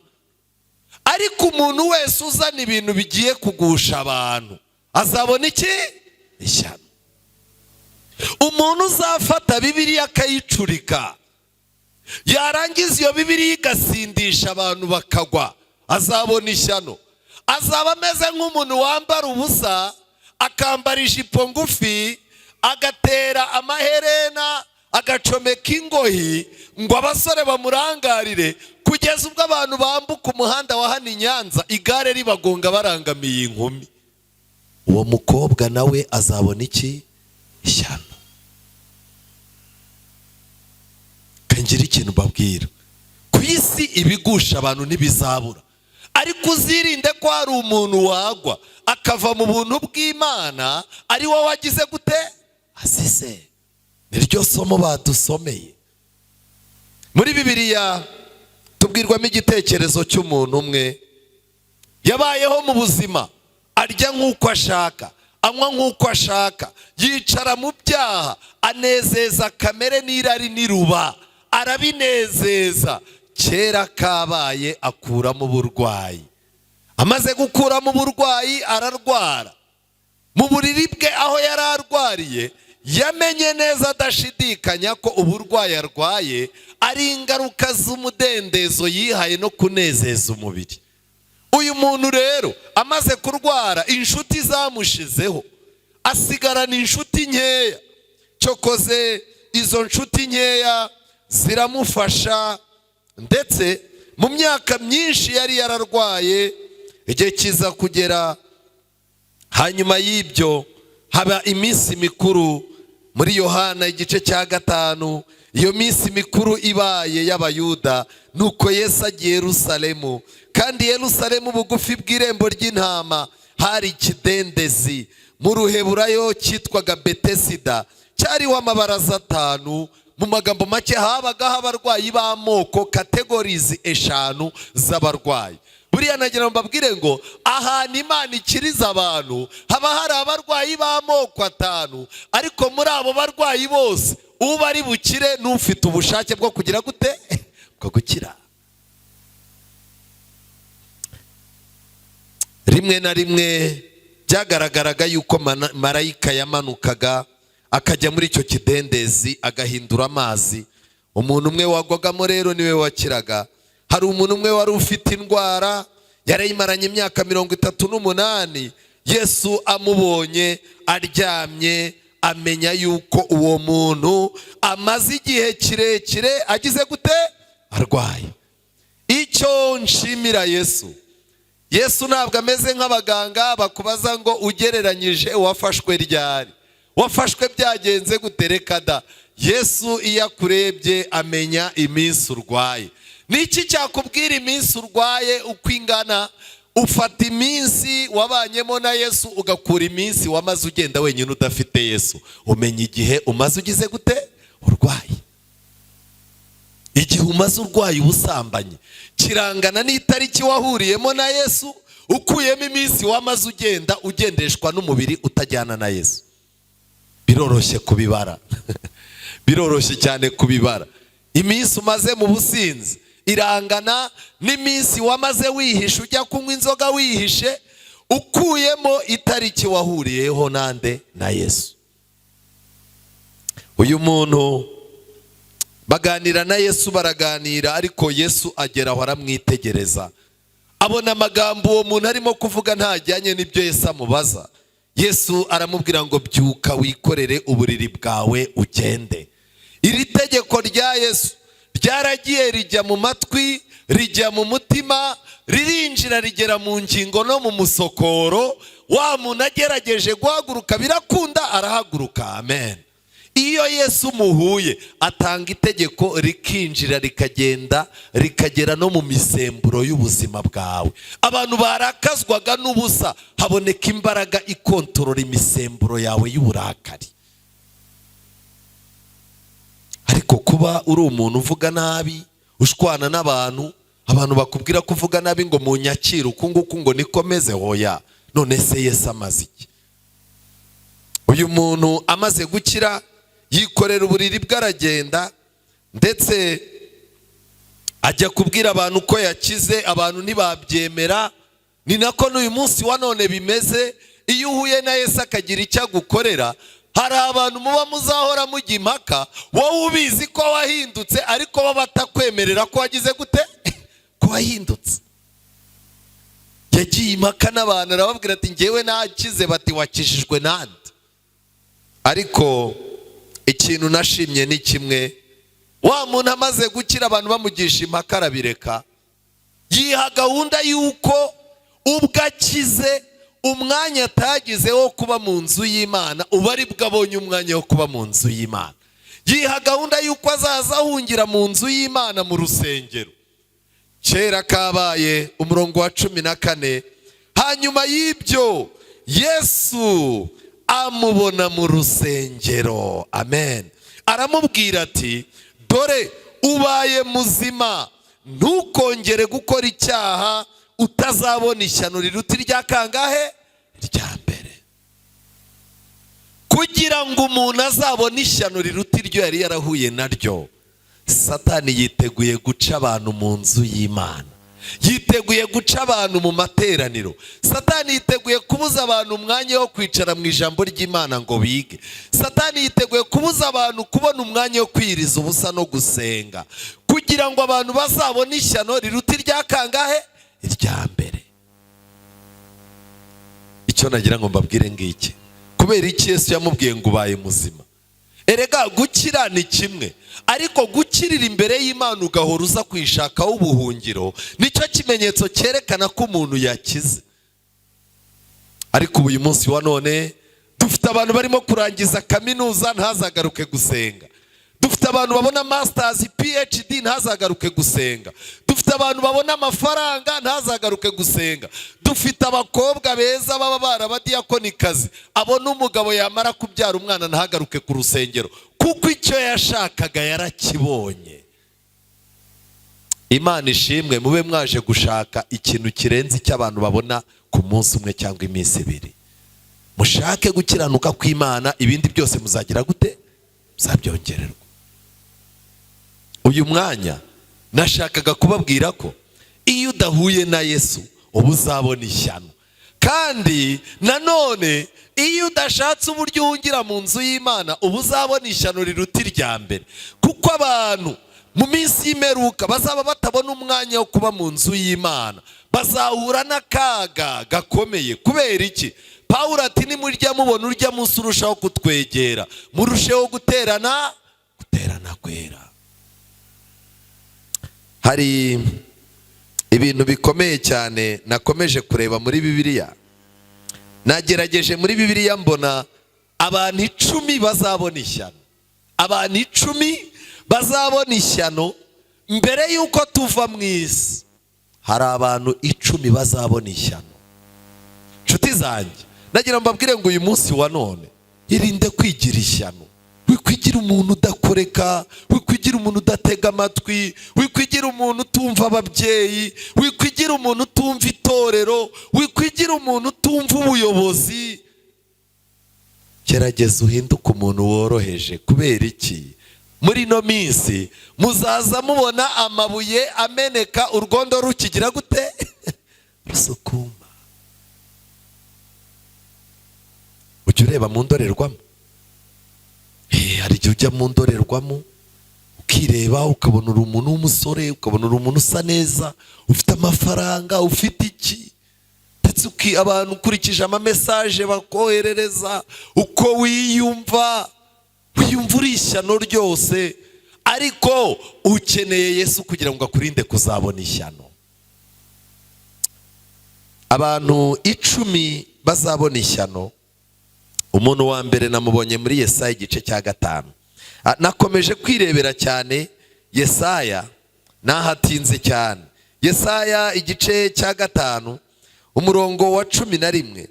ariko umuntu wese uzana ibintu bigiye kugusha abantu azabona iki? Ishyano. Umuntu uzafata Bibiliya akayicurika, yarangiza iyo Bibiliya igasindisha abantu bakagwa, azabona ishyano. Azaba ameze nk'umuntu wambara ubusa, akambara ijipo ngufi, agatera amaherena, agacomeka ingohi, ngo abasore bamurangarire, kugeza ubwo abantu bambuka umuhanda wa hano i Nyanza igare ribagonga barangamiye inkumi. Uwo mukobwa nawe azabona iki? Ishyano. Kangira ikintu mbabwira, ku isi ibigusha abantu ntibizabura, ariko uzirinde ko hari umuntu wagwa akava mu buntu bw'Imana, ari wowe wagize gute? Asize. Niryo somo badusomeye. Muri Bibiliya tubwirwamo igitekerezo cy'umuntu umwe yabayeho mu buzima, arya nk'uko ashaka, anywa nk'uko ashaka, yicara mu byaha, anezeza kamere n'irari n'iruba, arabinezeza. Kera kabaye akuramo uburwayi. Amaze gukuramo uburwayi ararwara. Mu buriri bwe aho yari arwariye, yamenye neza adashidikanya ko uburwayi arwaye ari ingaruka z'umudendezo yihaye no kunezeza umubiri. uyu muntu rero amaze kurwara inshuti zamushizeho, asigarana inshuti nkeya. Cyokoze izo nshuti nkeya ziramufasha, ndetse mu myaka myinshi yari yararwaye, igihe kiza kugera hanyuma y'ibyo haba iminsi mikuru muri Yohana igice cya 5. Iyo minsi mikuru ibaye y'Abayuda, nuko Yesu agiye Yerusalemu, kandi Yerusalemu bugufi bw'irembo ry'intama hari ikidendezi mu Ruheburayo cyitwaga Betesida, cyariho amabaraza 5. Mu magambo make habagaho abarwayi b'amoko, categories 5 z'abarwayi. Buriya nagira ngo mbabwire ngo ahantu Imana ikiriza abantu haba hari abarwayi b'amoko 5, ariko muri abo barwayi bose uba ari bukire n'ufite ubushake bwo kugira gute, bwo gukira. Rimwe na rimwe byagaragaraga yuko marayika yamanukaga akajya muri icyo kidendezi agahindura amazi. Umuntu umwe wagwagamo rero niwe wakiraga. Hari umuntu umwe wari ufite indwara yarayimaranye imyaka 38. Yesu amubonye aryamye, amenya yuko uwo muntu amaze igihe kirekire agize gute, arwaye. Icyo nshimira Yesu, Yesu ntabwo ameze nk'abaganga bakubaza ngo ugereranyije wafashwe ryari, wafashwe byagenze gute. Reka da, Yesu iyo akurebye amenya iminsi urwaye. Niki cyakubwira iminsi urwaye uko ingana? Ufata iminsi wabanyemo na Yesu ugakura iminsi wamaze ugenda wenyine udafite Yesu, umenya igihe umaze ugize gute, urwaye. Igihe umaze urwaye ubusambanye kirangana n'itariki wahuriyemo na Yesu, ukuyemo iminsi wamaze ugenda ugendeshwa n'umubiri utajyana na Yesu. Biroroshye kubibara biroroshye cyane kubibara. Iminsi umaze mu businzi irangana n'iminsi wamaze wihishe ujya kunywa inzoga wihishe, ukuyemo itariki wahuriyeho nande, na Yesu. Uyu muntu baganira na Yesu, baraganira, ariko Yesu ageraho aramwitegereza, abona amagambo uwo muntu arimo kuvuga ntajyanye n'ibyo Yesu amubaza. Yesu aramubwira ngo byuka wikorere uburiri bwawe ugende. Iri tegeko rya Yesu ryaragiye rijya mu matwi, rijya mu mutima, ririnjira rigera mu ngingo no mu musokoro. Wa muntu agerageje guhaguruka birakunda, arahaguruka. Amen. Iyo Yesu muhuye atanga itegeko rikinjira rikagenda rikagera no mu misemburo y'ubuzima bwawe. Abantu barakazwaga n'ubusa, haboneka imbaraga ikontorora imisemburo yawe y'uburakari. Ariko kuba uri umuntu uvuga nabi, ushwana n'abantu, abantu bakubwira kuvuga nabi ngo munyakire uku nguku ngo nikomeze, hoya. None se Yesu amaze iki? Uyu muntu amaze gukira yikorera uburiri bwaragenda, ndetse ajya kubwira abantu ko yakize. Abantu ntibabyemera. Ni nako n'uyu munsi wa none bimeze. Iyo uhuye na Yesu akagira icyo agukorera, hari abantu muba muzahora mujya impaka, wowe ubizi ko wahindutse, ariko bo batakwemerera ko wagize gute, ko wahindutse. Yagiye impaka n'abantu, arababwira ati ngewe nakize. Bati wakishijwe nande? Ariko ikintu nashimye ni kimwe, wa muntu amaze gukira abantu bamugisha impaka arabireka, yiha gahunda yuko ubwo akize umwanya atagize wo kuba mu nzu y'Imana uba ari bwo abonye umwanya wo kuba mu nzu y'Imana. Yiha gahunda yuko azaza ahungira mu nzu y'Imana mu rusengero. Kera kabaye umurongo wa 14. Hanyuma y'ibyo Yesu amubona mu rusengero. Amen. Aramubwira ati dore ubaye muzima, ntukongere gukora icyaha, utazabona ishyano riruta irya kangahe, rya mbere. Kugira ngo umuntu azabone ishyano riruta iryo yari yarahuye naryo, Satani yiteguye guca abantu mu nzu y'Imana, yiteguye guca abantu mu materaniro. Satani yiteguye kubuza abantu umwanya wo kwicara mu ijambo ry'Imana ngo bige. Satani yiteguye kubuza abantu kubona umwanya wo kwiriza ubusa no gusenga, kugira ngo abantu bazabone ishyano riruta irya kangahe, irya mbere. icyo nagira ngo mbabwire ngiki, kubera iki Yesu yamubwiye ngo ubaye muzima? Erega gukira ni kimwe, ariko gukirira imbere y'Imana ugahora uza kwishakaho ubuhungiro nicyo kimenyetso cyerekana ko umuntu yakize. Ariko uyu munsi wa none dufite abantu barimo kurangiza kaminuza ntazagaruke gusenga, dufite abantu babona masters PhD ntazagaruke gusenga, dufite abantu babona amafaranga ntazagaruke gusenga, dufite abakobwa beza baba barabadiyakonikazi abona umugabo yamara kubyara umwana ntagaruke ku rusengero kuko icyo yashakaga yarakibonye. Imana ishimwe mube mwaje gushaka ikintu kirenze icyo abantu babona ku munsi umwe cyangwa iminsi ibiri. Mushake gukiranuka kw'Imana, ibindi byose muzagira gute? Muzabyongererwa. Uyu mwanya nashakaga kubabwira ko iyo udahuye na Yesu uba uzabona ishyano, kandi nanone iyo udashatse uburyo uhungira mu nzu y'Imana uba uzabona ishyano riruta irya mbere, kuko abantu mu minsi y'imperuka bazaba batabona umwanya wo kuba mu nzu y'Imana, bazahura n'akaga gakomeye. Kubera iki? Pawulo ati nimurya mubona urya munsi urushaho kutwegera, murusheho guterana kwera. Hari ibintu bikomeye cyane nakomeje kureba muri Bibiliya. Nagerageje muri Bibiliya mbona abantu 10 bazabona ishyano, abantu 10 bazabona ishyano mbere yuko tuva mu isi. Hari abantu 10 bazabona ishyano. Nshuti zanjye, nagira mbabwire ngo uyu munsi wa none irinde kwigira ishyano, wikwigira umuntu udakoreka, wikwigira umuntu udatega amatwi, wikwigira umuntu utumva ababyeyi, wikwigira umuntu utumva itorero, wikwigira umuntu utumva ubuyobozi. Gerageza uhinduke umuntu woroheje. Kubera iki? Muri no minsi muzaza mubona amabuye ameneka urwondo rukigira gute? Rusukuma. Ujya ureba mu ndorerwamo. Hari igihe ujya mu ndorerwamo ukireba ukabona uri umuntu w'umusore, ukabona uri umuntu usa neza, ufite amafaranga, ufite iki, ndetse abantu ukurikije amamesaje bakoherereza uko wiyumva uri ishyano ryose. Ariko ukeneye Yesu kugira ngo akurinde kuzabona ishyano. Abantu 10 bazabona ishyano. Umuntu wa mbere namubonye muri Yesaya igice cya 5. Nakomeje kwirebera cyane Yesaya, nahatinze cyane. Yesaya igice cya 5 umurongo wa 11.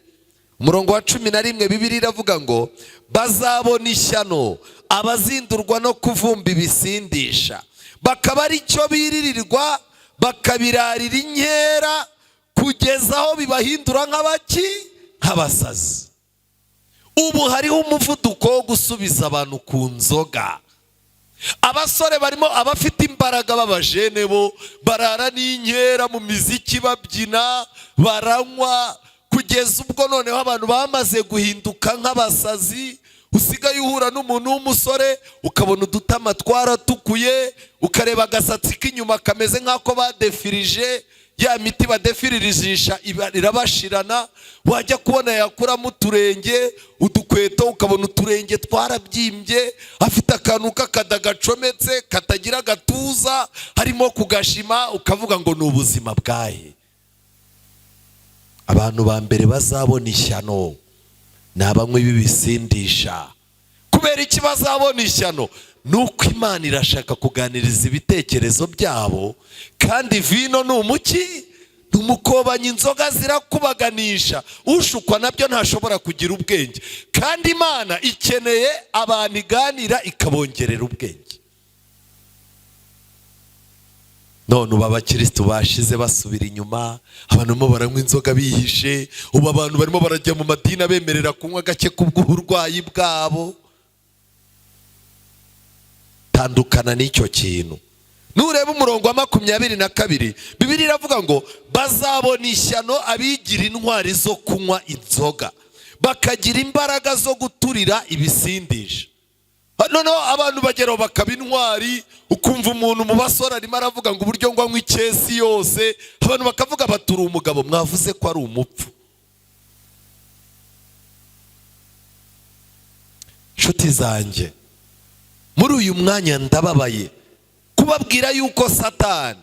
Umurongo wa 11 Bibiliya iravuga ngo bazabona ishyano abazindurwa no kuvumba ibisindisha, bakaba ari cyo biririrwa bakabirarira inkera kugeza aho bibahindura nk'abasazi. Ubu hariho umuvuduko wo gusubiza abantu ku nzoga. Abasore barimo abafite imbaraga b'abajene bo barara n'inkera mu miziki babyina baranywa, kugeza ubwo noneho abantu bamaze guhinduka nk'abasazi. Usigaye uhura n'umuntu w'umusore ukabona udutama twaratukuye, ukareba agasatsi k'inyuma kameze nk'ako badefirije, ya miti badefiririjisha irabashirana. Wajya kubona yakuramo uturenge, udukweto ukabona uturenge twarabyimbye, afite akantu k'akada gacometse katagira agatuza harimo kugashima, ukavuga ngo ni ubuzima bwahe. Abantu ba mbere bazabona ishyano ni abanywi b'ibisindisha. Kubera iki bazabona ishyano? Nuko Imana irashaka kuganiriza ibitekerezo byabo, kandi vino ni umuki, ni umukobanyi, inzoga zirakubaganisha, ushukwa nabyo ntashobora kugira ubwenge, kandi Imana ikeneye abantu iganira ikabongerera ubwenge. None ubu abakristo bashize basubira inyuma, abantu barimo baranywa inzoga bihishe, ubu abantu barimo barajya mu madini bemerera kunywa gake kubw'uburwayi bwabo. Tandukana n'icyo kintu. Nureba umurongo wa 22 Bibiliya iravuga ngo bazabona ishyano abigira intwari zo kunywa inzoga, bakagira imbaraga zo guturira ibisindisha. Noneho abantu bageraho bakaba intwari, ukumva umuntu mu basore arimo aravuga ngo uburyo ngo anywa icyesi yose, abantu bakavuga baturi umugabo, mwavuze ko ari umupfu. nshuti zanjye, muri uyu mwanya ndababaye kubabwira yuko Satani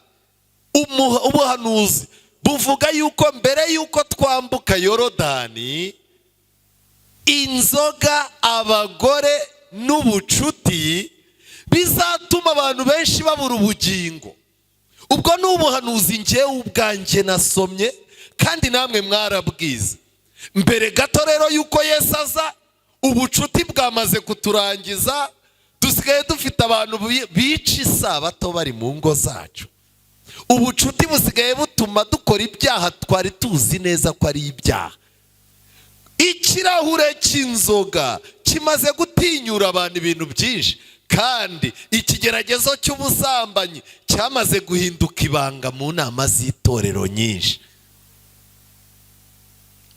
ubuhanuzi buvuga yuko mbere yuko twambuka Yorodani, inzoga, abagore n'ubucuti bizatuma abantu benshi babura ubugingo. Ubwo ni ubuhanuzi njyewe ubwanjye nasomye kandi namwe mwarabwize. Mbere gato rero yuko Yesu aza, ubucuti bwamaze kuturangiza, dusigaye dufite abantu bica isabato bari mu ngo zacu. Ubucuti busigaye butuma dukora ibyaha twari tuzi neza ko ari ibyaha. Ikirahure cy'inzoga kimaze gutinyura abantu ibintu byinshi, kandi ikigeragezo cy'ubusambanyi cyamaze guhinduka ibanga mu nama z'itorero nyinshi.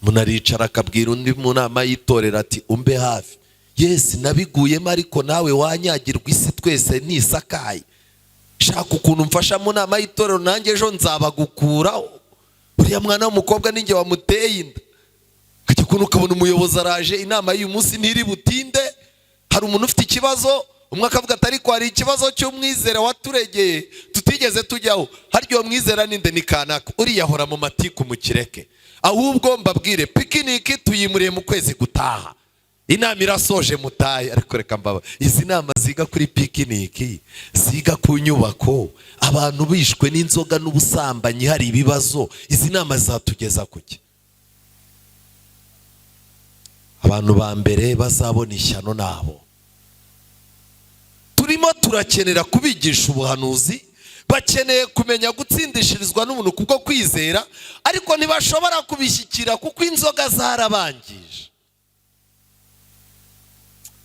Munaricara akabwira undi mu nama y'itorero ati umbe hafi, Yesu nabiguyemo ariko nawe wanyagirwa, isi twese nisakaye, shaka ukuntu mfasha mu nama y'itorero nanjye ejo nzabagukuraho. Uriya mwana w'umukobwa ninjye wamuteye inda. Kajya ukuntu ukabona umuyobozi araje, inama y'uyu munsi ntiri butinde, hari umuntu ufite ikibazo, umwe akavuga ati ariko hari ikibazo cy'umwizera waturegeye tutigeze tujyaho. Harya uwo mwizera ninde? Ni kanaka. Uriya ahora mu matiku mukireke. Ahubwo mbabwire pikiniki tuyimuriye mu kwezi gutaha. Inama irasoje mutaye. Ariko reka mbaba, izi nama ziga kuri pikiniki, ziga ku nyubako, abantu bishwe n'inzoga n'ubusambanyi, hari ibibazo, izi nama zatugeza kuki? Abantu ba mbere bazabona ishyano nabo. Turimo turakenera kubigisha ubuhanuzi, bakeneye kumenya gutsindishirizwa n'umuntu kubwo kwizera, ariko ntibashobora kubishyikira kuko inzoga zarabangije.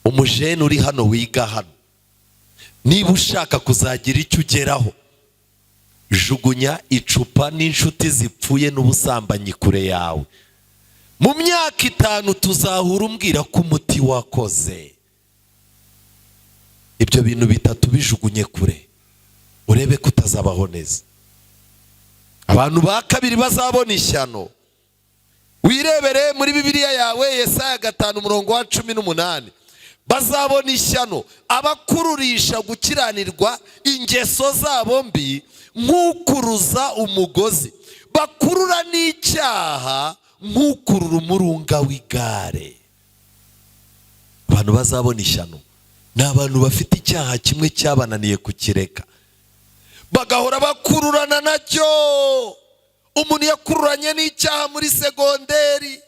Umujene uri hano wiga hano, niba ushaka kuzagira icyo ugeraho, jugunya icupa n'inshuti zipfuye n'ubusambanyi kure yawe. Mu myaka 5 tuzahura umbwira ko umuti wakoze. Ibyo bintu bitatu bijugunye kure, urebe ko utazabaho neza. Abantu ba kabiri bazabona ishyano, wirebere muri Bibiliya yawe Yesaya 5:18. Bazabona ishyano abakururisha gukiranirwa ingeso zabo mbi nk'ukuruza umugozi, bakurura n'icyaha nk'ukurura umurunga w'igare. Abantu bazabona ishyano ni abantu bafite icyaha kimwe cyabananiye kukireka, bagahora bakururana nacyo. Umuntu yakururanye n'icyaha muri segonderi,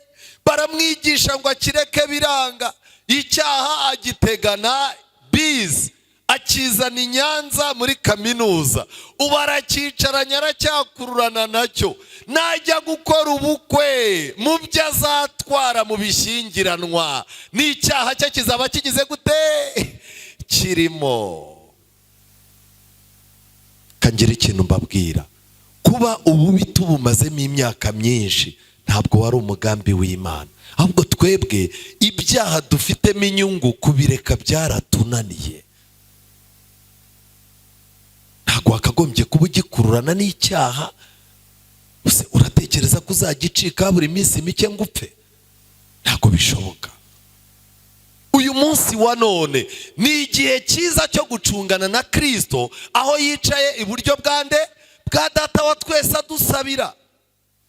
baramwigisha ngo akireke biranga, icyaha agitegana bize, akizana i Nyanza muri kaminuza, ubu arakicaranye aracyakururana nacyo. Najya gukora ubukwe, mu byo azatwara mu bishyingiranwa, n'icyaha cye kizaba kigize gute? Kirimo. Kangira ikintu mbabwira, kuba ububi tubumazemo imyaka myinshi ntabwo wari umugambi w'Imana, ahubwo twebwe ibyaha dufitemo inyungu kubireka byaratunaniye. Ntabwo wakagombye kuba ugikururana n'icyaha, uratekereza ko uzagicika buri minsi mike ngo upfe? Ntabwo bishoboka. Uyu munsi wa none ni igihe cyiza cyo gucungana na Kristo, aho yicaye iburyo bwande bwa Data wa twese adusabira.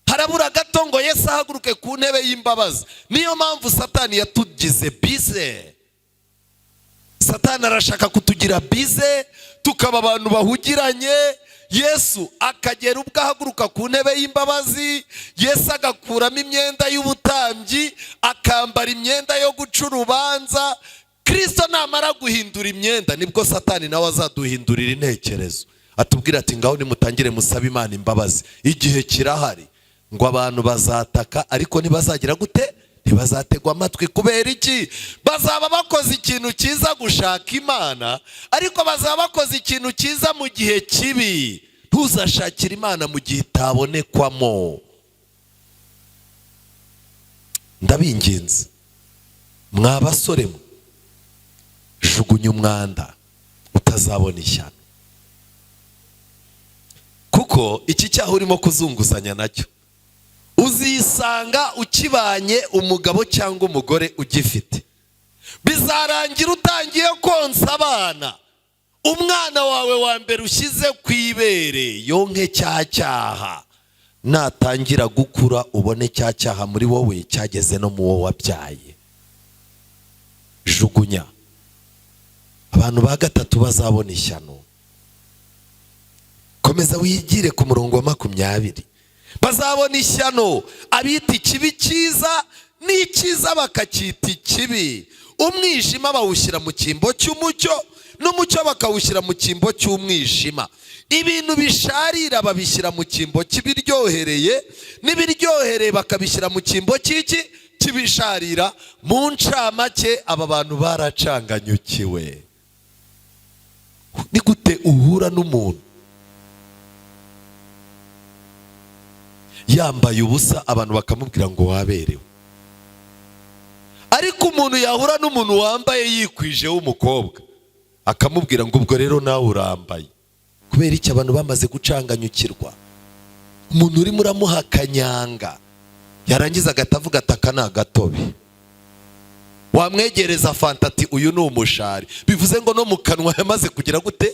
Harabura gato ngo Yesu ahaguruke ku ntebe y'imbabazi. Niyo mpamvu Satani yatugize bize. Satani arashaka kutugira bize, tukaba abantu bahugiranye. Yesu akagera ubwo ahaguruka ku ntebe y'imbabazi, Yesu agakuramo imyenda y'ubutambyi, akambara imyenda yo guca urubanza. Kristo namara guhindura imyenda, nibwo Satani nawe azaduhindurira intekerezo, atubwira ati ngaho nimutangire musabe Imana imbabazi. Igihe kirahari ngo abantu bazataka, ariko ntibazagira gute? Ntibazategwa amatwi. Kubera iki? Bazaba bakoze ikintu cyiza gushaka Imana, ariko bazaba bakoze ikintu cyiza mu gihe kibi. Ntuzashakire Imana mu gihe itabonekwamo. Ndabinginze mwa basore mwe, jugunya umwanda utazabona ishyano, kuko iki cyaha urimo kuzunguzanya nacyo uzisanga ukibanye umugabo cyangwa umugore ugifite. bizarangira utangiye konsa abana, umwana wawe wa mbere ushyize ku ibere yonke cya cyaha, natangira gukura ubone cya cyaha muri wowe cyageze no mu wowe wabyaye. Jugunya. Abantu ba gatatu bazabona ishyano. Komeza wigire ku murongo wa 20. Bazabona ishyano abita ikibi cyiza n'icyiza bakacyita ikibi. Umwijima bawushyira mu cyimbo cy'umucyo n'umucyo bakawushyira mu cyimbo cy'umwijima. Ibintu bisharira babishyira mu cyimbo cy'ibiryohereye, n'ibiryohereye bakabishyira mu cyimbo cy'iki kibisharira. Mu ncamake aba bantu baracanganyukiwe. Ni gute uhura n'umuntu yambaye ubusa abantu bakamubwira ngo waberewe, ariko umuntu yahura n'umuntu wambaye yikwije w'umukobwa akamubwira ngo ubwo rero nawe urambaye? Kubera iki abantu bamaze gucanganyukirwa? Umuntu urimo uramuha kanyanga yarangiza agatavuga ataka ni agatobe, wamwegereza fanta ati uyu ni umushari. Bivuze ngo no mu kanwa yamaze kugira gute?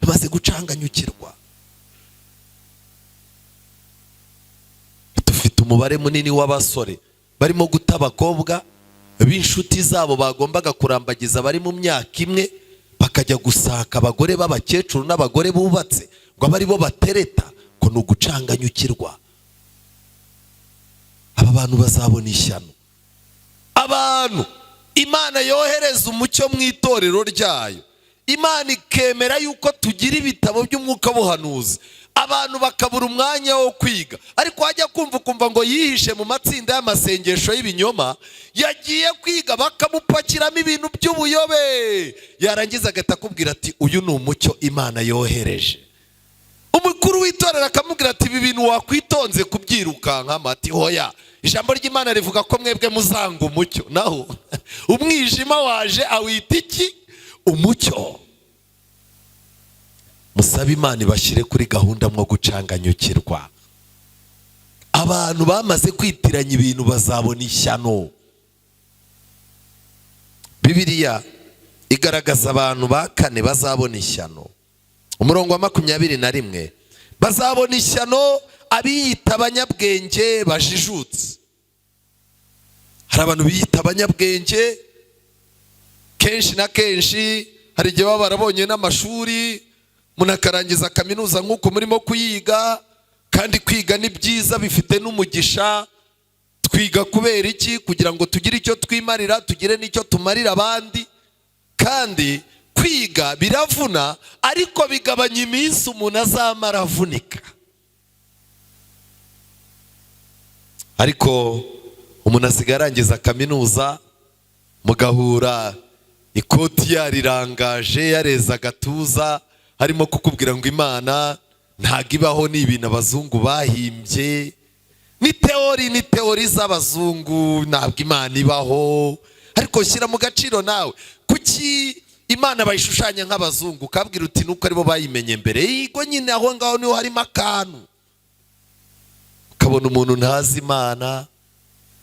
Yamaze gucanganyukirwa. Dufite umubare munini w'abasore barimo guta abakobwa b'inshuti zabo bagombaga kurambagiza bari mu myaka imwe, bakajya gusaka abagore b'abakecuru n'abagore bubatse ngo abe ari bo batereta, ko ni ugucanganyukirwa. Aba bantu bazabona ishyano. Abantu Imana yohereza umucyo mu itorero ryayo, Imana ikemera yuko tugira ibitabo by'umwuka buhanuzi, abantu bakabura umwanya wo kwiga. Ariko wajya kumva ngo yihishe mu matsinda y'amasengesho y'ibinyoma, yagiye kwiga bakamupakiramo ibintu by'ubuyobe, yarangiza agahita akubwira ati uyu ni umucyo Imana yohereje. Umukuru w'itorero akamubwira ati ibi bintu wakwitonze kubyirukankamo. Ati hoya, ijambo ry'Imana rivuga ko mwebwe muzanga umucyo, naho umwijima waje awita iki? Umucyo. Musabe Imana ibashyire kuri gahunda mwo gucanganyukirwa. Abantu bamaze kwitiranya ibintu bazabona ishyano. Bibiliya igaragaza abantu ba kane bazabona ishyano. Umurongo wa 21, bazabona ishyano abiyita abanyabwenge bajijutse. Hari abantu biyita abanyabwenge, kenshi na kenshi hari igihe baba barabonye n'amashuri, umuntu akarangiza kaminuza nk'uko murimo kuyiga, kandi kwiga ni byiza bifite n'umugisha. Twiga kubera iki? Kugira ngo tugire icyo twimarira, tugire n'icyo tumarira abandi. Kandi kwiga biravuna, ariko bigabanya iminsi umuntu azamara avunika. Ariko umuntu asigaye arangiza kaminuza, mugahura ikoti yarirangaje yareza agatuza, harimo kukubwira ngo Imana ntago ibaho, ni ibintu abazungu bahimbye, ni teori z'abazungu, ntabwo Imana ibaho. Ariko shyira mu gaciro nawe, kuki Imana bayishushanya nk'abazungu? Ukabwira uti nuko aribo bayimenye mbere. Yego nyine aho ngaho niho harimo akantu. Ukabona umuntu ntazi Imana,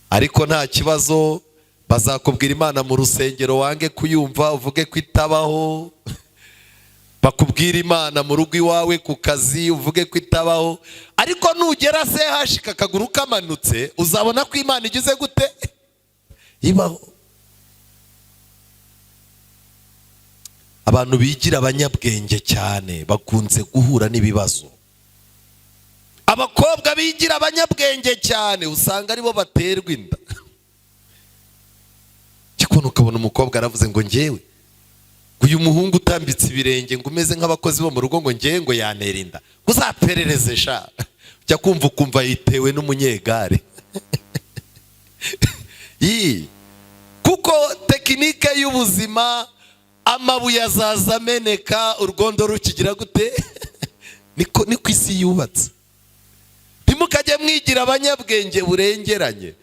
ariko nta kibazo, bazakubwira Imana mu rusengero wange kuyumva uvuge ko itabaho. Bakubwira Imana mu rugo iwawe ku kazi uvuge ko itabaho. Ariko nugera hashika akaguru kamanutse, uzabona ko Imana igize gute? Ibaho. Abantu bigira abanyabwenge cyane bakunze guhura n'ibibazo. Abakobwa bigira abanyabwenge cyane usanga aribo baterwa inda. Kikono ukabona umukobwa aravuze ngo njyewe uyu muhungu utambitse ibirenge ngo umeze nk'abakozi bo mu rugo ngo njyewe ngo yantera inda, uzaperereze sha. Jya kumva yitewe n'umunyegare. Kuko tekinike y'ubuzima, amabuye azaza ameneka urwondo rukigira gute? Niko isi yubatse. Ntimukajye mwigira abanyabwenge burengeranye.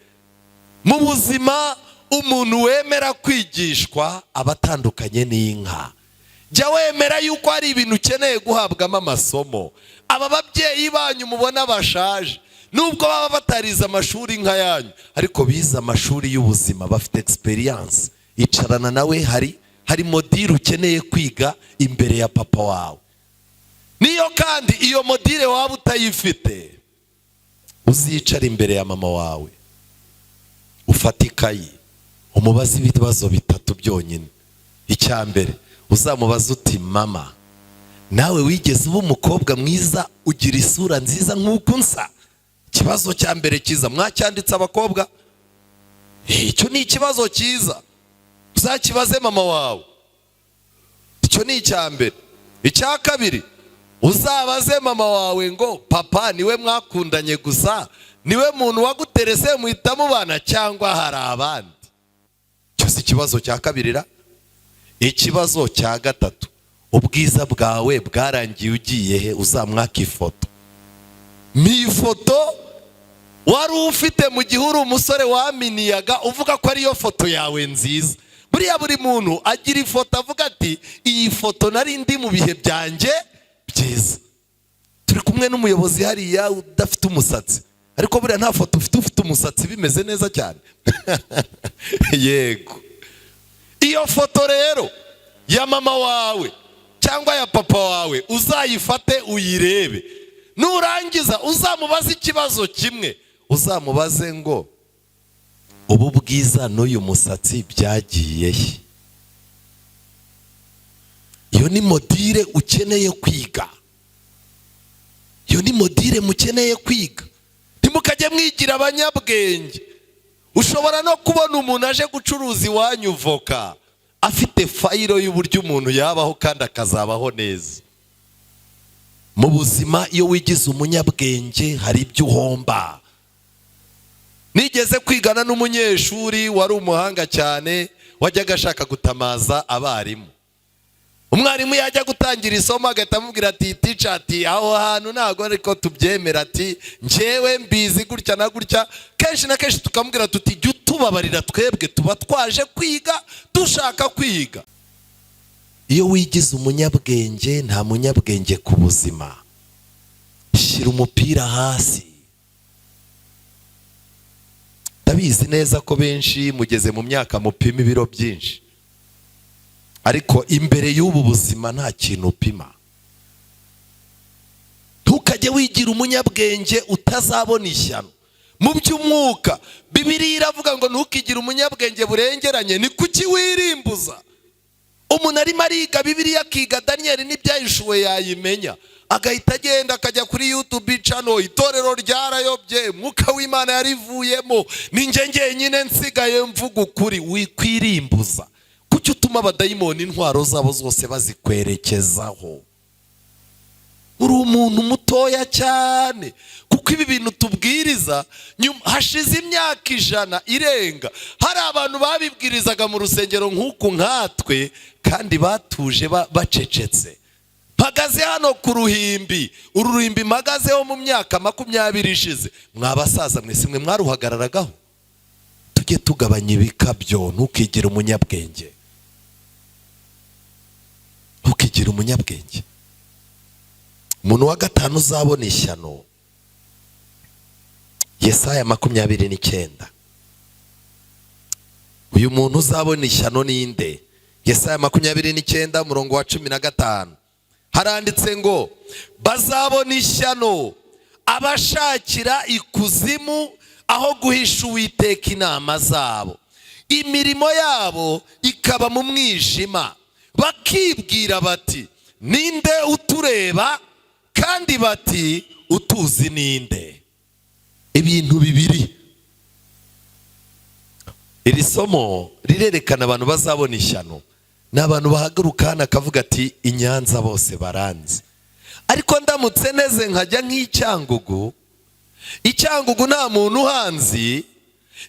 Mu buzima umuntu wemera kwigishwa abatandukanye n'inka. Jya wemera yuko hari ibintu ukeneye guhabwamo amasomo. Aba babyeyi banyu mubona bashaje, nubwo baba batarize amashuri nka yanyu, ariko bize amashuri y'ubuzima, bafite experience. icarana nawe, hari modire ukeneye kwiga imbere ya papa wawe. Niyo kandi iyo modire waba utayifite, uzicara imbere ya mama wawe, ufata ikayi, umubaze ibibazo bitatu byonyine. Icya mbere uzamubaza uti, mama, nawe wigeze uba umukobwa mwiza, ugira isura nziza nk'uko nsa? Ikibazo cya mbere cyiza, mwacyanditse abakobwa? Icyo ni ikibazo cyiza, uzakibaze mama wawe. Icyo ni icya mbere. Icya kabiri, uzabaze mama wawe ngo, papa niwe mwakundanye gusa, niwe muntu waguterese muhita mubana cyangwa hari abandi? Icyo si ikibazo cya kabiri ra. Ikibazo cya gatatu, ubwiza bwawe bwarangiye ugiye he? Uzamwaka ifoto. Ifoto wari ufite mu gihe uri umusore waminiyaga uvuga ko ariyo foto yawe nziza. Buriya buri muntu agira ifoto avuga ati, iyi foto nari ndi mu bihe byanjye byiza. Turi kumwe n'umuyobozi hariya udafite umusatsi, ariko buriya nta foto ufite umusatsi bimeze neza cyane. Yego. Iyo foto rero ya mama wawe cyangwa ya papa wawe uzayifate uyirebe. Nurangiza uzamubaze ikibazo kimwe, uzamubaze ngo, ubu bwiza n'uyu musatsi byagiye he? Iyo ni modire ukeneye kwiga. Iyo ni modire mukeneye kwiga. Ntimukajye mwigira abanyabwenge. Ushobora no kubona umuntu aje gucuruza iwanyu voka, afite fayiro y'uburyo umuntu yabaho kandi akazabaho neza. Mu buzima iyo wigize umunyabwenge hari ibyo uhomba. Nigeze kwigana n'umunyeshuri wari umuhanga cyane, wajyaga ashaka gutamaza abarimu. Umwarimu yajya gutangira isomo agahita amubwira ati, teacher, ati aho hantu ntabwo ariko tubyemera, ati njyewe mbizi gutya na gutya. Kenshi na kenshi tukamubwira tuti, jya utubabarira, twebwe tuba twaje kwiga, dushaka kwiga. Iyo wigize umunyabwenge, nta munyabwenge ku buzima. Shyira umupira hasi. Ndabizi neza ko benshi mugeze mu myaka mupima ibiro byinshi, ariko imbere y'ubu buzima nta kintu upima. Ntukajye wigira umunyabwenge utazabona ishyano. Mu by'umwuka Bibiliya iravuga ngo ntukigire umunyabwenge burengeranye. Ni kuki wirimbuza? Umuntu arimo ariga Bibiliya, akiga Daniyeli n'ibyahishuwe yayimenya, agahita agenda akajya kuri YouTube channel, itorero ryarayobye, mwuka w'Imana yarivuyemo, ni njye njyenyine nsigaye mvuga ukuri. Wikwirimbuza. Kuki utuma abadayimoni intwaro zabo zose bazikwerekezaho? Uri umuntu mutoya cyane, kuko ibi bintu tubwiriza hashize imyaka 100 irenga. Hari abantu babibwirizaga mu rusengero nk'uku nkatwe, kandi batuje bacecetse. Mpagaze hano ku ruhimbi, uru ruhimbi mpagazeho mu myaka 20 ishize. Mwabasaza mwese mwe mwaruhagararagaho. Tujye tugabanya ibikabyo, ntukigire umunyabwenge. Ntukigire umunyabwenge. Umuntu wa gatanu uzabona ishyano, Yesaya 29. Uyu muntu uzabona ishyano ninde? Yesaya 29 umurongo wa 15. Haranditse ngo, bazabona ishyano abashakira ikuzimu aho guhisha Uwiteka inama zabo. Imirimo yabo ikaba mu mwijima, bakibwira bati, ninde utureba? Kandi bati, utuzi ninde? Ibintu bibiri. Iri somo rirerekana abantu bazabona ishyano. Ni abantu bahaguruka hano akavuga ati, i Nyanza bose baranzi. Ariko ndamutse neze nkajya nk'Icyangugu, Icyangugu nta muntu uhanzi.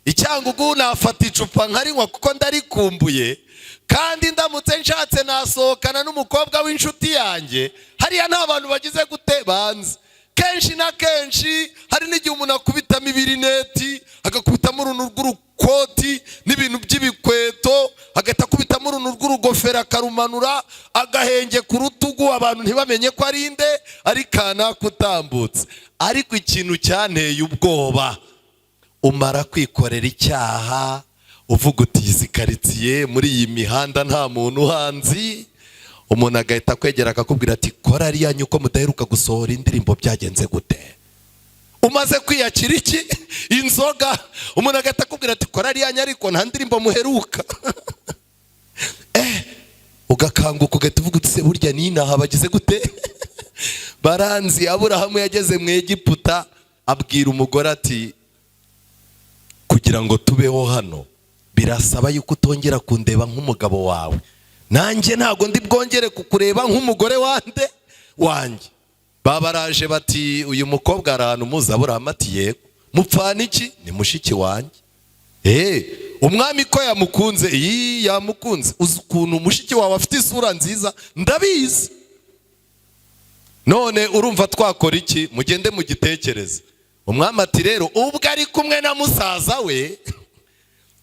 Icyangugu nafata icupa nkarinywa kuko ndarikumbuye. Kandi ndamutse nshatse nasohokana n'umukobwa w'inshuti yanjye, hariya nta bantu bagize gute banzi. Kenshi na kenshi hari n'igihe umuntu akubitamo ibirineti, agakubitamo uruntu rw'urukoti n'ibintu by'ibikweto, agahita akubitamo uruntu rw'urugofero akarumanura, agahenge ku rutugu, abantu ntibamenye ko ari inde, ari kanaka utambutse. Ariko ikintu cyanteye ubwoba, umara kwikorera icyaha, uvuga uti izi karitsiye muri iyi mihanda nta muntu uhanzi, umuntu agahita kwegera akakubwira ati korari yanyu ko mudaheruka gusohora indirimbo byagenze gute? Umaze kwiyakira iki? Inzoga. Umuntu agahita akubwira ati korari yanyu ariko nta ndirimbo muheruka. Ugakanguka ugahita uvuga uti se burya n'inaha bagize gute? Baranzi. Aburahamu yageze mu Egiputa abwira umugore ati kugira ngo tubeho hano birasaba yuko utongera kundeba nk'umugabo wawe, nanjye ntago ndi bwongere kukureba nk'umugore wanjye. Babaraje bati uyu mukobwa ari ahantu muzi. Aburahamu ati yego. Mupfana iki? Ni mushiki wanjye. Umwami ko yamukunze. Yamukunze. Uzi ukuntu mushiki wawe afite isura nziza? Ndabizi. None urumva twakora iki? Mugende mugitekereze. Umwami ati rero ubwo ari kumwe na musaza we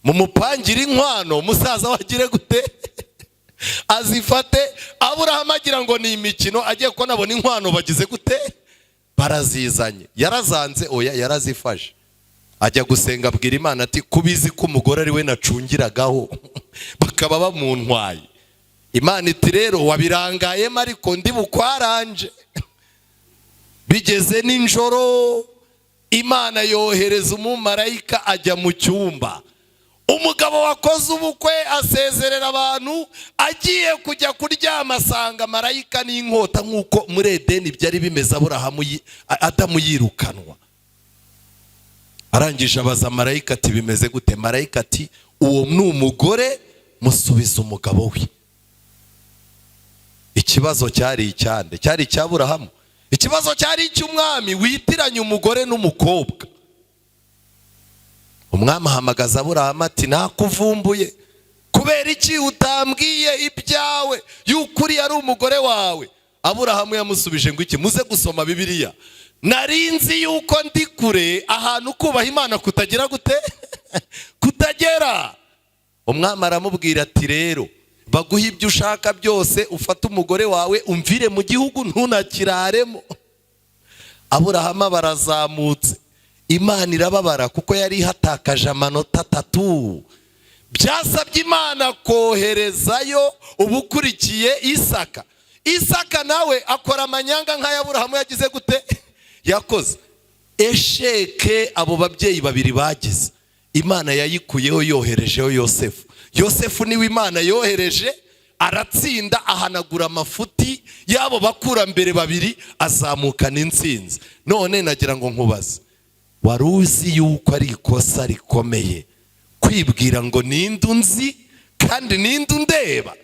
mumupangira inkwano, musaza wagire gute? Azifate. Aburahamu agira ngo ni imikino, agiye ko nabona inkwano bagize gute? Barazizanye. Yarazanze? Oya, yarazifashe. Ajya gusenga abwira Imana ati kubizi ko umugore ari we nacungiragaho bakaba bamuntwaye. Imana iti rero wabirangayemo ariko ndi bukwaranje. Bigeze ninjoro Imana yohereza umumarayika ajya mu cyumba. Umugabo wakoze ubukwe asezerera abantu, agiye kujya kuryama asanga marayika n'inkota nk'uko muri Edeni byari bimeze. Aburahamu Adamu yirukanwa. Arangije abaza marayika ati bimeze gute? Marayika ati uwo ni umugore, musubiza umugabo we. Ikibazo cyari icyande? Cyari icy'Aburahamu? Ikibazo cyari icy'umwami witiranye umugore n'umukobwa. Umwami ahamagaza Aburahamu ati nakuvumbuye, kubera iki utambwiye ibyawe y'ukuri ari umugore wawe? Aburahamu yamusubije ngo iki? Muze gusoma Bibiliya. Narinzi yuko ndi kure ahantu kubaha Imana kutagira gute? Kutagera. Umwami aramubwira ati rero baguha ibyo ushaka byose, ufate umugore wawe umvire mu gihugu ntunakiraremo. Aburahamu barazamutse. Imana irababara kuko yari hatakaje amanota 3. Byasabye Imana koherezayo ubukurikiye Isaka. Isaka nawe akora amanyanga nk'aya Aburahamu yagize gute? Yakoze. Esheke abo babyeyi babiri bagize, Imana yayikuyeho yoherejeho Yosefu. Yosefu niwe Imana yohereje, aratsinda, ahanagura amafuti y'abo bakurambere babiri, azamukana intsinzi. None nagira ngo nkubaze, wari uzi yuko ari ikosa rikomeye kwibwira ngo ninde unzi kandi ninde undeba?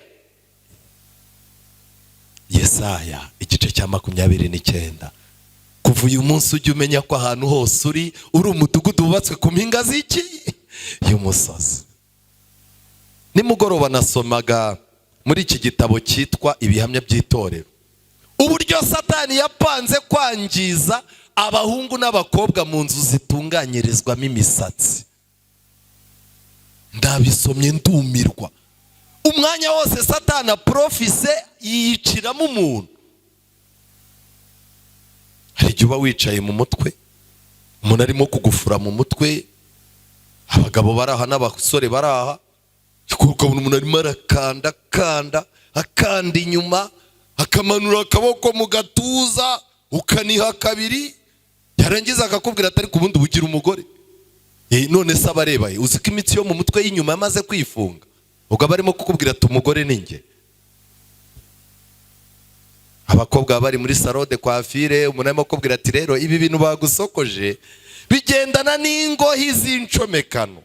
Yesaya igice cya 29. Kuva uyu munsi ujye umenya ko ahantu hose uri umudugudu wubatswe ku mpinga z'iki? Y'umusozi. Nimugoroba nasomaga muri iki gitabo cyitwa Ibihamya by'Itorero uburyo Satani yapanze kwangiza abahungu n'abakobwa mu nzu zitunganyirizwamo imisatsi. Ndabisomye ndumirwa. Umwanya wose Satani aprofise yiciramo umuntu. Hari igihe uba wicaye mu mutwe, umuntu arimo kugufura mu mutwe, abagabo baraha n'abasore baraha, ukabona umuntu arimo arakanda inyuma, akamanura akaboko mu gatuza, ukaniha kabiri, yarangiza akakubwira atari ku bundi bugira umugore. None se abareba uzi ko imitsi yo mu mutwe y'inyuma yamaze kwifunga, ubwo barimo kukubwira ati umugore ni njye. Abakobwa bari muri salon de coiffure, umuntu arimo kukubwira ati rero ibi bintu bagusokoje bigendana n'ingohi z'incomekano.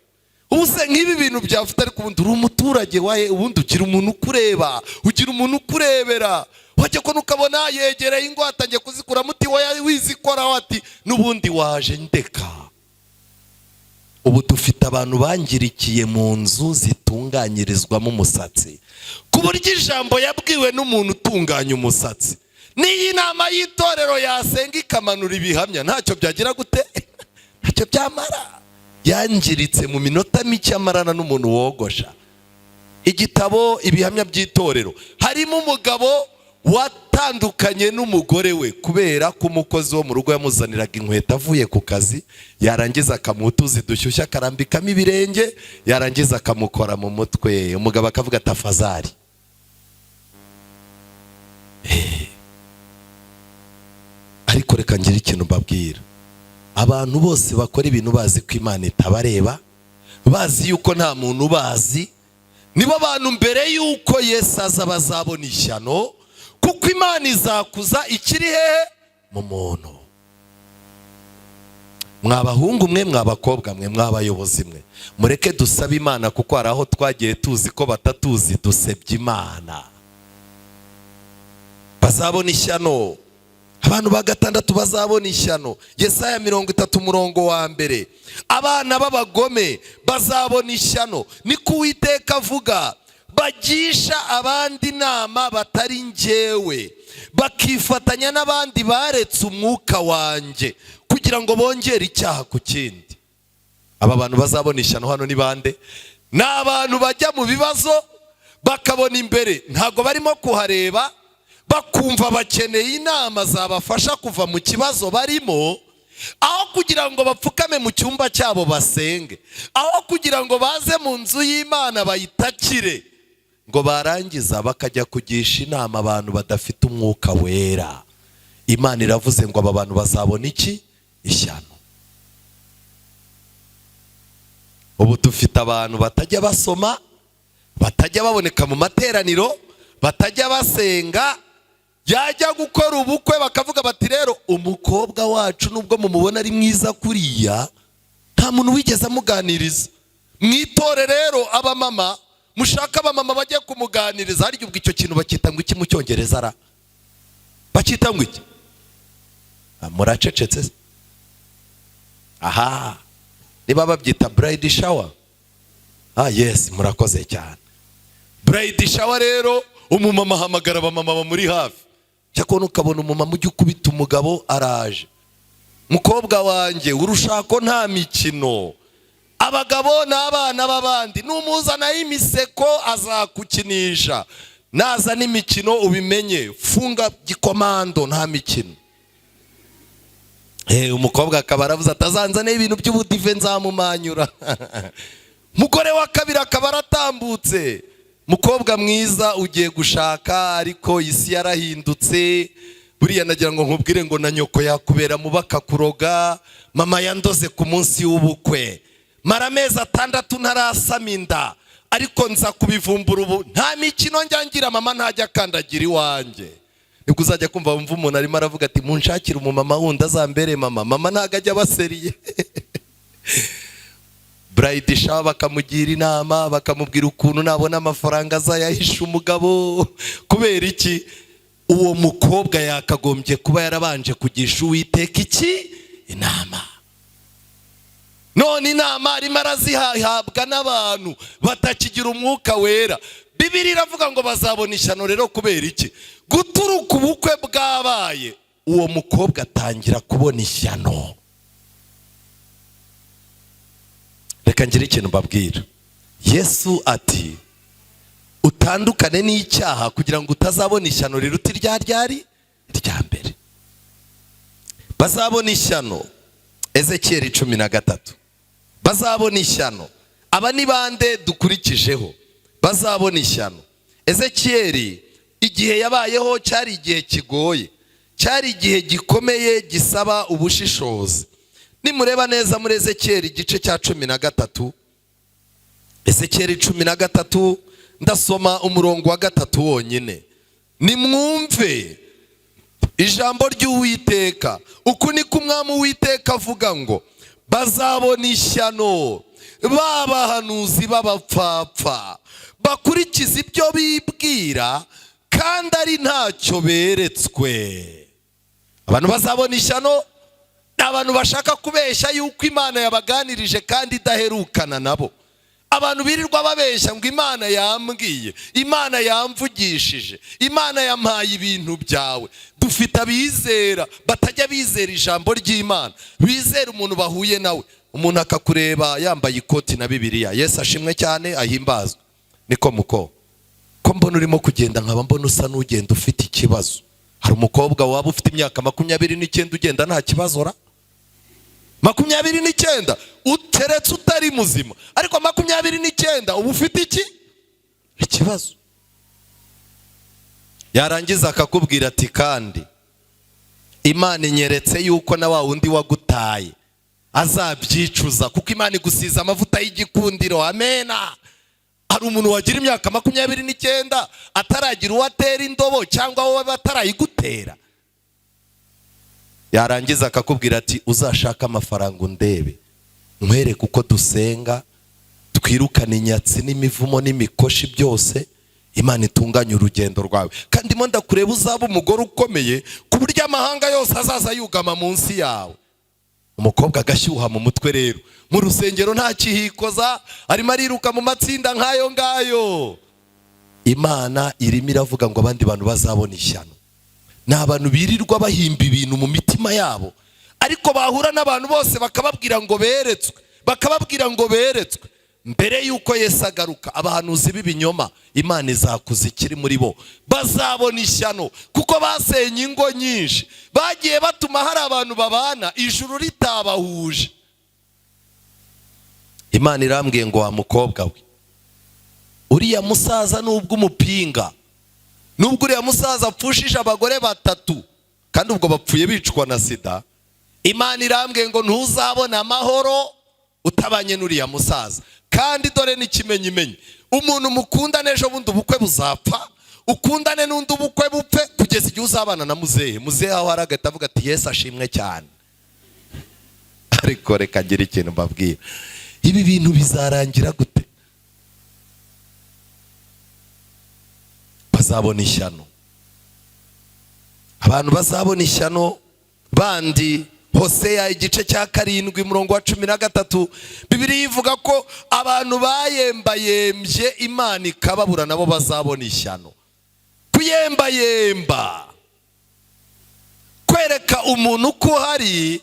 Ubuse nk'ibi bintu byafuta ariko ubundi uri umuturage wahe, ubundi ugira umuntu kureba, ugira umuntu kurebera. Wajya ko nukabona yegereye ingo atangiye kuzikura muti wizikora wati n'ubundi waje ndeka. Ubu dufite abantu bangirikiye mu nzu zitunganyirizwamo umusatsi, ku buryo ijambo yabwiwe n'umuntu utunganya umusatsi n'iyi nama y'itorero yasenga ikamanura ibihamya ntacyo byagira gute? Ntacyo byamara. Yangiritse mu minota mike amarana n'umuntu wogosha. Igitabo Ibihamya by'Itorero harimo umugabo watandukanye n'umugore we kubera ko umukozi wo mu rugo yamuzaniraga inkweto avuye ku kazi, yarangiza akamuha utuzi dushyushya akarambikamo ibirenge, yarangiza akamukora mu mutwe. Umugabo akavuga ati afazari. Ariko reka ngire ikintu mbabwira, abantu bose bakora ibintu bazi ko Imana itabareba, bazi yuko nta muntu bazi, nibo bantu mbere yuko Yesu aza bazabona ishyano, kuko Imana izakuza ikiri hehe? Mu muntu. Mwabahungu mwe, mwabakobwa mwe, mwabayobozi mwe, mureke dusabe Imana, kuko hari aho twagiye tuzi ko batatuzi, dusebye Imana. Bazabona ishyano, abantu ba gatandatu bazabona ishyano. Yesaya 30:1, abana b'abagome bazabona ishyano, niko Uwiteka avuga, bagisha abandi inama batari njyewe, bakifatanya n'abandi baretse umwuka wanjye, kugira ngo bongere icyaha ku kindi. Aba bantu bazabona ishyano hano ni bande? Ni abantu bajya mu bibazo bakabona imbere ntago barimo kuhareba, bakumva bakeneye inama zabafasha kuva mu kibazo barimo, aho kugira ngo bapfukame mu cyumba cyabo basenge, aho kugira ngo baze mu nzu y'Imana bayitakire, ngo barangiza bakajya kugisha inama abantu badafite umwuka wera. Imana iravuze ngo aba bantu bazabona iki? Ishyano. Ubu dufite abantu batajya basoma, batajya baboneka mu materaniro, batajya basenga, yajya gukora ubukwe bakavuga bati rero umukobwa wacu nubwo mumubona ari mwiza kuriya, nta muntu wigeze amuganiriza. Mwitore rero abamama, mushaka abamama bajye kumuganiriza. Harya ubwo icyo kintu bakita ngo iki mu Cyongereza ara? Bakita ngo iki? Muracecetse? Aha, niba babyita bride shower. Yes, murakoze cyane. Bride shower rero, umumama ahamagara abamama bamuri hafi, cyakora ukabona umumama ujya ukubita umugabo araje, mukobwa wanjye urushako nta mikino, abagabo n'abana b'abandi, numuzana imiseko azakukinisha, naza n'imikino ubimenye, funga gikomando nta mikino. Umukobwa akaba aravuze atazanzane ibintu by'ubudive nzamumanyura. Mugore wa kabiri akaba aratambutse, mukobwa mwiza ugiye gushaka, ariko isi yarahindutse, buriya nagira ngo nkubwire ngo na nyoko yakubera mu bakakuroga, mama yandoze ku munsi w'ubukwe, mara amezi 6 ntarasama inda, ariko nza kubivumbura ubu nta mikino njyangira, mama ntajya akandagira iwanjye. Nibwo uzajya kumva wumva umuntu arimo aravuga ati munshakire umumama wundi azambere mama. Mama ntago ajya baseriye. Bride shower bakamugira inama, bakamubwira ukuntu nabona amafaranga azayahisha umugabo. Kubera iki? Uwo mukobwa yakagombye kuba yarabanje kugisha Uwiteka iki? Inama. None inama arimo arazihabwa n'abantu batakigira umwuka wera. Bibiliya iravuga ngo bazabona ishyano rero kubera iki? Guturuka ubukwe bwabaye, uwo mukobwa atangira kubona ishyano. Reka ngire ikintu mbabwira. Yesu ati utandukane n'icyaha kugira ngo utazabona ishyano riruta irya ryari rya mbere. Bazabona ishyano. Ezekiel 13. Bazabona ishyano. Aba ni bande dukurikijeho? Bazabona ishyano. Ezekiel igihe yabayeho cyari igihe kigoye, cyari igihe gikomeye gisaba ubushishozi. Nimureba neza muri Ezekiel igice cya 13, Ezekiel 13, ndasoma umurongo wa 3 wonyine. Nimwumve ijambo ry'Uwiteka, uku niko Umwami Uwiteka avuga ngo bazabona ishyano babahanuzi b'abapfapfa, bakurikiza ibyo bibwira kandi ari ntacyo beretswe. Abantu bazabona ishyano ni abantu bashaka kubeshya yuko Imana yabaganirije kandi idaherukana nabo. Abantu birirwa babeshya ngo Imana yambwiye, Imana yamvugishije, Imana yampaye ibintu byawe. Dufite abizera batajya bizera ijambo ry'Imana, bizera umuntu bahuye nawe. Umuntu akakureba yambaye ikoti na Bibiliya. Yesu ashimwe cyane, ahimbazwe. Niko muko ko mbona urimo kugenda nkaba mbona usa n'ugenda ufite ikibazo. Hari umukobwa waba ufite imyaka 29 ugenda nta kibazo ra? 29 uteretse utari muzima, ariko 29 uba ufite iki? Ikibazo. Yarangiza akakubwira ati kandi Imana inyeretse yuko na wa wundi wagutaye azabyicuza, kuko Imana igusiza amavuta y'igikundiro. Amena. Hari umuntu wagira imyaka 29 ataragira uwatera indobo cyangwa wowe batarayigutera. Yarangiza akakubwira ati uzashaka amafaranga undebe, nkwereke uko dusenga, twirukane inyatsi n'imivumo n'imikoshi byose, Imana itunganya urugendo rwawe. Kandi mo ndakureba uzaba umugore ukomeye ku buryo amahanga yose azaza yugama munsi yawe. Umukobwa agashyuha mu mutwe rero, mu rusengero nta kihikoza, arimo ariruka mu matsinda nk'ayo ngayo. Imana irimo iravuga ngo abandi bantu bazabona ishyano. Ni abantu birirwa bahimba ibintu mu mitima yabo, ariko bahura n'abantu bose bakababwira ngo beretswe, mbere yuko Yesu agaruka. Abahanuzi b'ibinyoma Imana izakuza ikiri muri bo, bazabona ishyano, kuko basenye ingo nyinshi, bagiye batuma hari abantu babana ijuru ritabahuje. Imana irambwiye ngo wa mukobwa we, uriya musaza nubwo umupinga, nubwo uriya musaza apfushije abagore 3 kandi ubwo bapfuye bicwa na sida, Imana irambwiye ngo ntuzabona amahoro utabanye n'uriya musaza. Kandi dore n'ikimenyimenyi, umuntu mukundane ejo bundi ubukwe buzapfa, ukundane n'undi ubukwe bupfe, kugeza igihe uzabana na muzehe. Muzehe aho aragahita avuga ati Yesu ashimwe cyane. Ariko reka ngire ikintu mbabwira, ibi bintu bizarangira gute? Bazabona ishyano. Abantu bazabona ishyano bandi. Hosea igice cya 7 umurongo wa 13, Bibiliya ivuga ko abantu bayembayembye Imana ikababura nabo bazabona ishyano. Kuyembayemba, kwereka umuntu ko hari,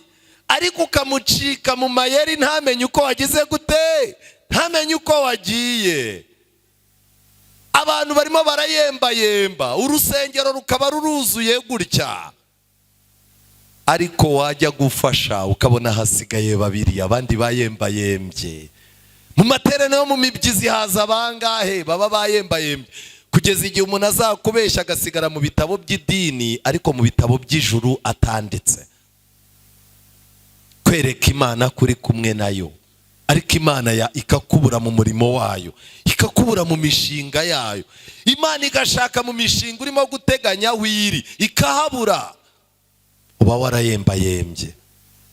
ariko ukamucika mu mayeri, ntamenye uko wagize gute, ntamenye uko wagiye. Abantu barimo barayembayemba, urusengero rukaba ruruzuye gutya, ariko wajya gufasha ukabona hasigaye 2, abandi bayembayembye. Mu materaniro mu mibyizi haza bangahe baba bayembayembye, kugeza igihe umuntu azakubeshya agasigara mu bitabo by'idini, ariko mu bitabo by'ijuru atanditse. Kwereka Imana kuri kumwe nayo, ariko Imana ikakubura mu murimo wayo, ikakubura mu mishinga yayo. Imana igashaka mu mishinga urimo guteganya wiri, ikahabura. Uba warayembayembye.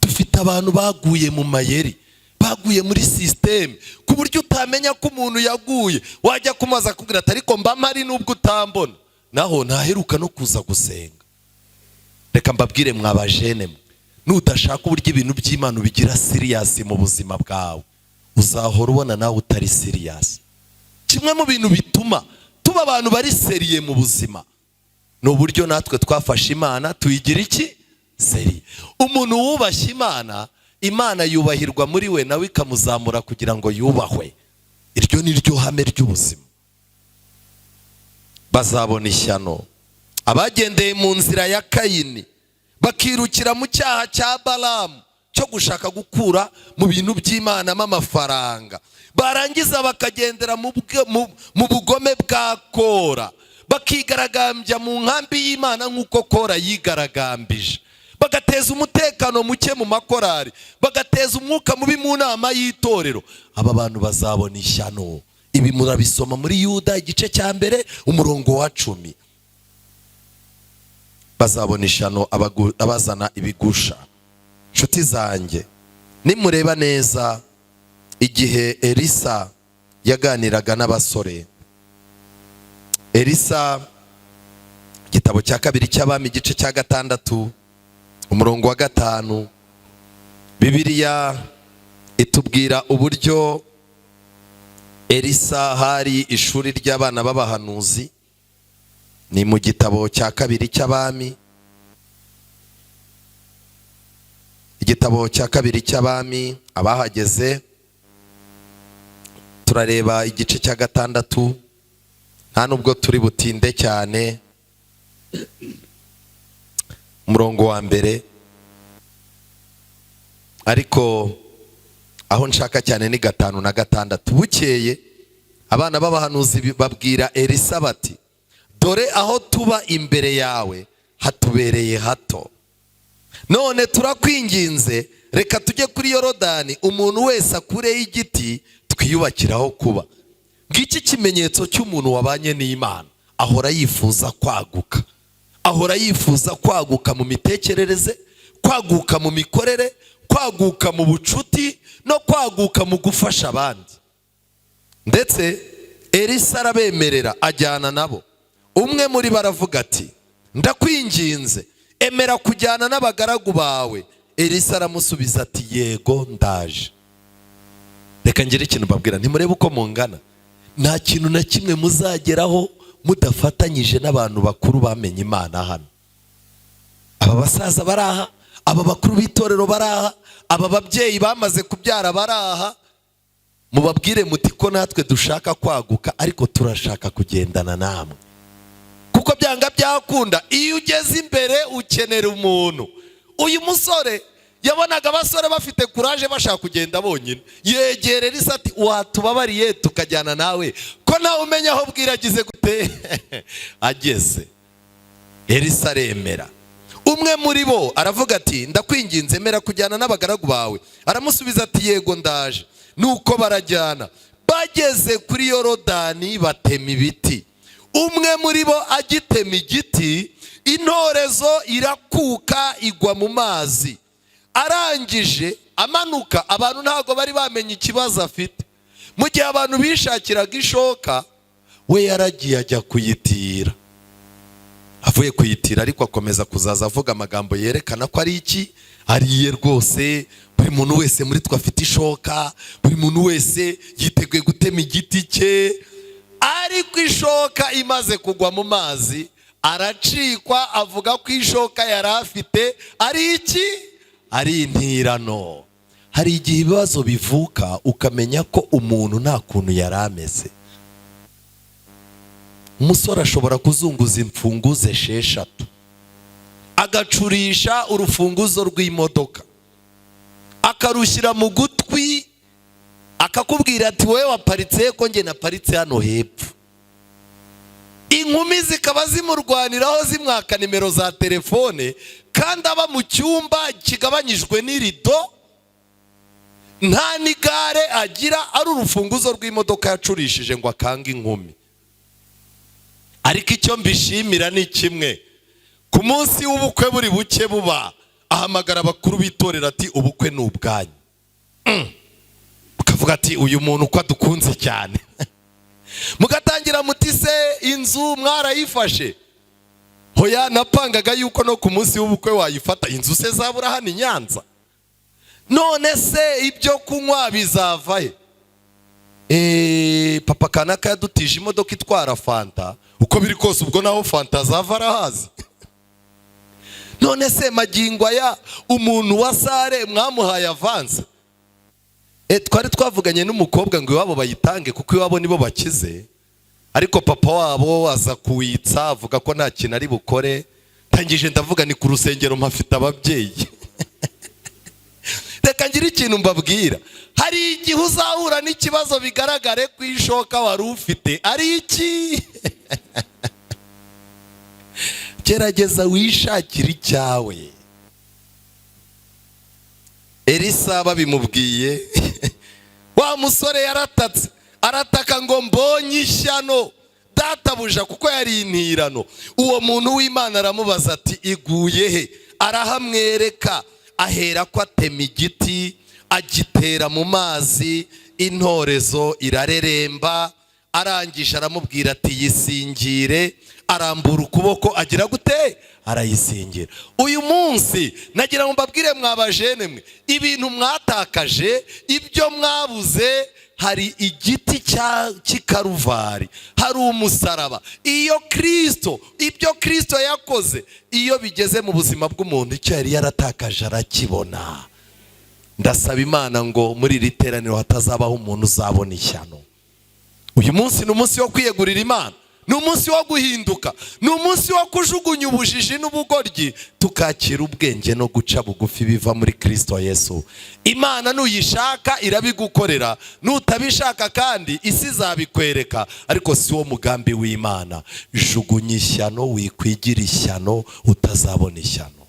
Dufite abantu baguye mu mayeri, baguye muri system, ku buryo utamenya ko umuntu yaguye. Wajya kumaza kubwira ati ariko mba mpari nubwo utambona, naho ntaheruka no kuza gusenga. Reka mbabwire mwabajene mwe, nudashaka uburyo ibintu by'Imana bigira serious mu buzima bwawe, uzahora ubona nawe utari serious. Kimwe mu bintu bituma tuba abantu bari seriye mu buzima, ni uburyo natwe twafashe Imana tuyigira iki? Seri. Umuntu wubashye Imana, Imana yubahirwa muri we, nawe ikamuzamura kugira ngo yubahwe. Iryo ni ryo hame ry'ubuzima. Bazabona ishyano abagendeye mu nzira ya Kayini, bakirukira mu cyaha cya Balamu cyo gushaka gukura mu bintu by'Imana amafaranga, barangiza bakagendera mu bugome bwa Kora, bakigaragambya mu nkambi y'Imana nk'uko Kora yigaragambije, bagateza umutekano muke mu makorari, bagateza umwuka mubi mu nama y'itorero. Aba bantu bazabona ishyano. Ibi murabisoma muri Yuda igice cya 1 umurongo wa 10. Bazabona ishyano abazana ibigusha. Nshuti zanjye, nimureba neza igihe Elisa yaganiraga n'abasore, Elisa igitabo cya 2 cy'Abami igice cya 6 umurongo wa 5, Bibiliya itubwira uburyo Elisa hari ishuri ry'abana b'abahanuzi. Ni mu gitabo cya 2 cy'Abami, igitabo cya 2 cy'Abami. Abahageze turareba igice cya 6 nta nubwo turi butinde cyane. Umurongo wa mbere, ariko aho nshaka cyane ni 5 na 6. Bukeye abana b'abahanuzi babwira Elisa bati, dore aho tuba imbere yawe hatubereye hato, none turakwinginze reka tujye kuri Yorodani, umuntu wese akureho igiti twiyubakiraho kuba. Ngiki kimenyetso cy'umuntu wabanye n'Imana, ahora yifuza kwaguka, ahora yifuza kwaguka mu mitekerereze, kwaguka mu mikorere, kwaguka mu bucuti no kwaguka mu gufasha abandi. Ndetse Elisa arabemerera, ajyana nabo. Umwe muri baravuga ati, ndakwinginze emera kujyana n'abagaragu bawe. Elisa aramusubiza ati, yego ndaje. Reka ngire ikintu babwira, ntimurebe uko mungana. Nta kintu na kimwe muzageraho mudafatanyije n'abantu bakuru bamenye Imana hano. Aba basaza baraha, aba bakuru b'itorero baraha, aba babyeyi bamaze kubyara baraha. Mubabwire muti ko natwe dushaka kwaguka, ariko turashaka kugendana namwe. Kuko byanga byakunda, iyo ugeze imbere ukenera umuntu. Uyu musore yabonaga abasore bafite kuraje bashaka kugenda bonyine. Yegere Elisa ati, watubabariye tukajyana nawe, ko nawe umenya aho bwiragize gute. Ageze Elisa aremera. Umwe muri bo aravuga ati, ndakwinginze emera kujyana n'abagaragu bawe. Aramusubiza ati, yego ndaje. Nuko barajyana. Bageze kuri Yorodani batema ibiti. Umwe muri bo agitema igiti, intorezo irakuka igwa mu mazi. Arangije amanuka, abantu ntago bari bamenye ikibazo afite. Mu gihe abantu bishakiraga ishoka, we yaragiye ajya kuyitira. Avuye kuyitira ariko akomeza kuzaza avuga amagambo yerekana ko ari iki, ariye rwose. Buri muntu wese muri twe afite ishoka, buri muntu wese yiteguye gutema igiti cye. Ariko ishoka imaze kugwa mu mazi, aracikwa, avuga ko ishoka yari afite ari iki, ari intirano. Hari igihe ibibazo bivuka ukamenya ko umuntu nta kuntu yari ameze. Umusore ashobora kuzunguza imfunguzo 6, agacurisha urufunguzo rw'imodoka, akarushyira mu gutwi, akakubwira ati, wowe waparitse ko nge naparitse hano hepfo. Inkumi zikaba zimurwaniraho zimwaka nimero za telefone, kandi aba mu cyumba kigabanyijwe n'irido, nta n'igare agira, ari urufunguzo rw'imodoka yacurishije ngo akange inkumi. Ariko icyo mbishimira ni kimwe, ku munsi w'ubukwe buri buke buba, ahamagara abakuru b'itorero ati, ubukwe ni ubwanyu. Mukavuga ati, uyu muntu uko adukunze cyane. Mugatangira muti, se inzu mwarayifashe? Hoya, napangaga yuko no ku munsi w'ubukwe wayifata. Inzu se zabura hano i Nyanza? None se ibyo kunywa bizava he? Papa kanaka yadutije imodoka itwara fanta, uko biri kose ubwo naho fanta zava arahazi. None se magingo aya umuntu wa sare mwamuhaye avance? Twari twavuganye n'umukobwa ngo iwabo bayitange kuko iwabo nibo bakize, ariko papa wabo aza kuwitsa avuga ko nta kintu ari bukore. Tangije ndavuga ni ku rusengero mpafite ababyeyi. Reka ngira ikintu mbabwira, hari igihe uzahura n'ikibazo bigaragare ko ishoka wari ufite ari iki. Gerageza wishakira icyawe. Elisa babimubwiye, wa musore yaratatse, arataka ngo mbonye ishyano databuja, kuko yari intirano. Uwo muntu w'Imana aramubaza ati, iguye he? Arahamwereka, ahera ko atema igiti, agitera mu mazi, intorezo irareremba. Arangije aramubwira ati, yisingire. Arambura ukuboko, agira gute? Arayisingira. Uyu munsi nagira ngo mbabwire mwabajene mwe, ibintu mwatakaje, ibyo mwabuze, hari igiti cy'ikaruvari, hari umusaraba. Iyo Kristo, ibyo Kristo yakoze, iyo bigeze mu buzima bw'umuntu, icyo yari yaratakaje arakibona. Ndasaba Imana ngo muri iri teraniro hatazabaho umuntu uzabona ishyano. Uyu munsi ni umunsi wo kwiyegurira Imana. ni umunsi wo guhinduka, ni umunsi wo kujugunya ubujiji n'ubugoryi tukakira ubwenge no guca bugufi biva muri Kristo Yesu. Imana nuyishaka irabigukorera, nutabishaka kandi isi izabikwereka, ariko si wo mugambi w'Imana. Jugunya ishyano, wikwigira ishyano, utazabona ishyano.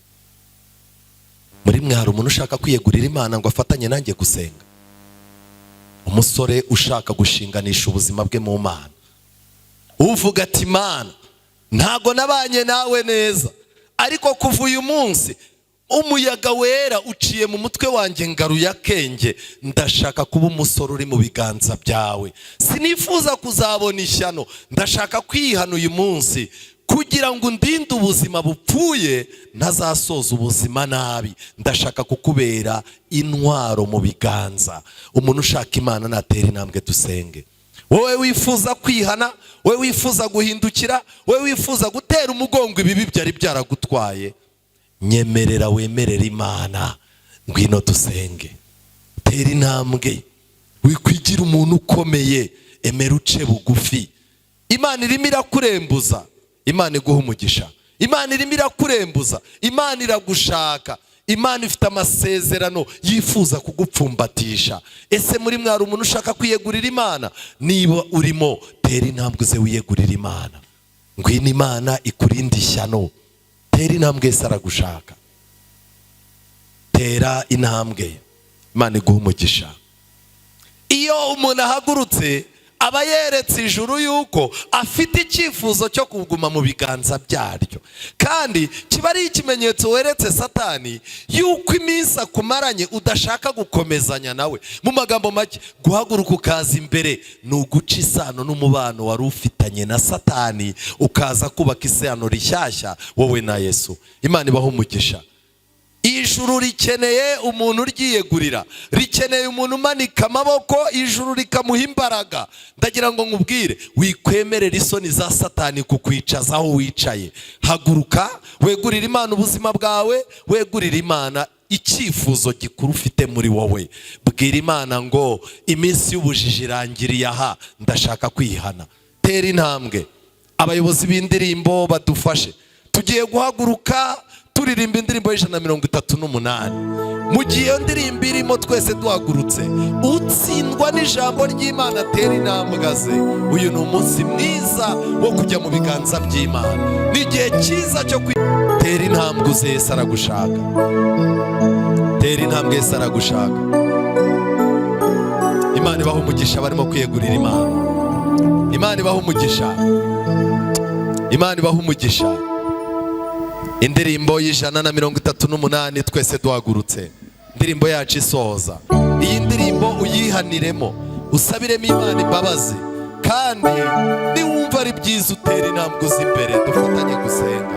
Muri mwe hari umuntu ushaka kwiyegurira Imana ngo afatanye nanjye gusenga? Umusore ushaka gushinganisha ubuzima bwe mu Mana, uvuga ati Mana, ntago nabanye nawe neza, ariko kuva uyu munsi umuyaga wera uciye mu mutwe wanjye ngaruye akenge, ndashaka kuba umusore uri mu biganza byawe. Sinifuza kuzabona ishyano, ndashaka kwihana uyu munsi kugira ngo undinde ubuzima bupfuye, ntazasoza ubuzima nabi. Ndashaka kukubera intwaro mu biganza. Umuntu ushaka Imana natera intambwe dusenge. Wowe wifuza kwihana, wowe wifuza guhindukira, wowe wifuza gutera umugongo ibibi byari byaragutwaye, nyemerera wemerera Imana, ngwino dusenge. Tera intambwe, wikwigira umuntu ukomeye, emera uce bugufi. Imana irimo irakurembuza, Imana iguha umugisha. Imana irimo irakurembuza, Imana iragushaka. Imana ifite amasezerano yifuza kugupfumbatisha. Ese muri mwari umuntu ushaka kwiyegurira Imana? Niba urimo, tera intambwe uze wiyegurira Imana. Ngwino Imana ikurinde ishyano. Tera intambwe, Yesu aragushaka. Tera intambwe, Imana iguha umugisha. Iyo umuntu ahagurutse aba yeretse ijuru yuko afite icyifuzo cyo kuguma mu biganza byaryo, kandi kiba ari ikimenyetso weretse Satani yuko iminsi akumaranye udashaka gukomezanya nawe. Mu magambo make, guhaguruka ukaza imbere ni uguca isano n'umubano wari ufitanye na Satani, ukaza kubaka isano rishyashya wowe na Yesu. Imana ibaho umugisha. Ijuru rikeneye umuntu uryiyegurira, rikeneye umuntu umanika amaboko, ijuru rikamuha imbaraga. Ndagira ngo nkubwire, wikwemerera isoni za Satani kukwicaza aho wicaye. Haguruka, wegurira Imana ubuzima bwawe, wegurira Imana icyifuzo gikuru ufite muri wowe. Bwira Imana ngo iminsi y'ubujiji irangiriye aha, ndashaka kwihana. Tera intambwe. Abayobozi b'indirimbo badufashe, tugiye guhaguruka turirimba indirimbo y'138. Mu gihe iyo ndirimbo irimo twese duhagurutse, utsindwa n'ijambo ry'Imana tera intambwe ze. Uyu ni umunsi mwiza wo kujya mu biganza by'Imana, ni igihe cyiza cyo tera intambwe uze. Yesu aragushaka. Tera intambwe, Yesu aragushaka. Imana ibaho umugisha barimo kwiyegurira Imana. Imana ibaho umugisha. Imana ibaho umugisha. Indirimbo y'138 twese duhagurutse, indirimbo yacu isoza. Iyi ndirimbo uyihaniremo, usabiremo Imana imbabazi, kandi niwumva ari byiza utera intambwe uzi imbere, dufatanye gusenga.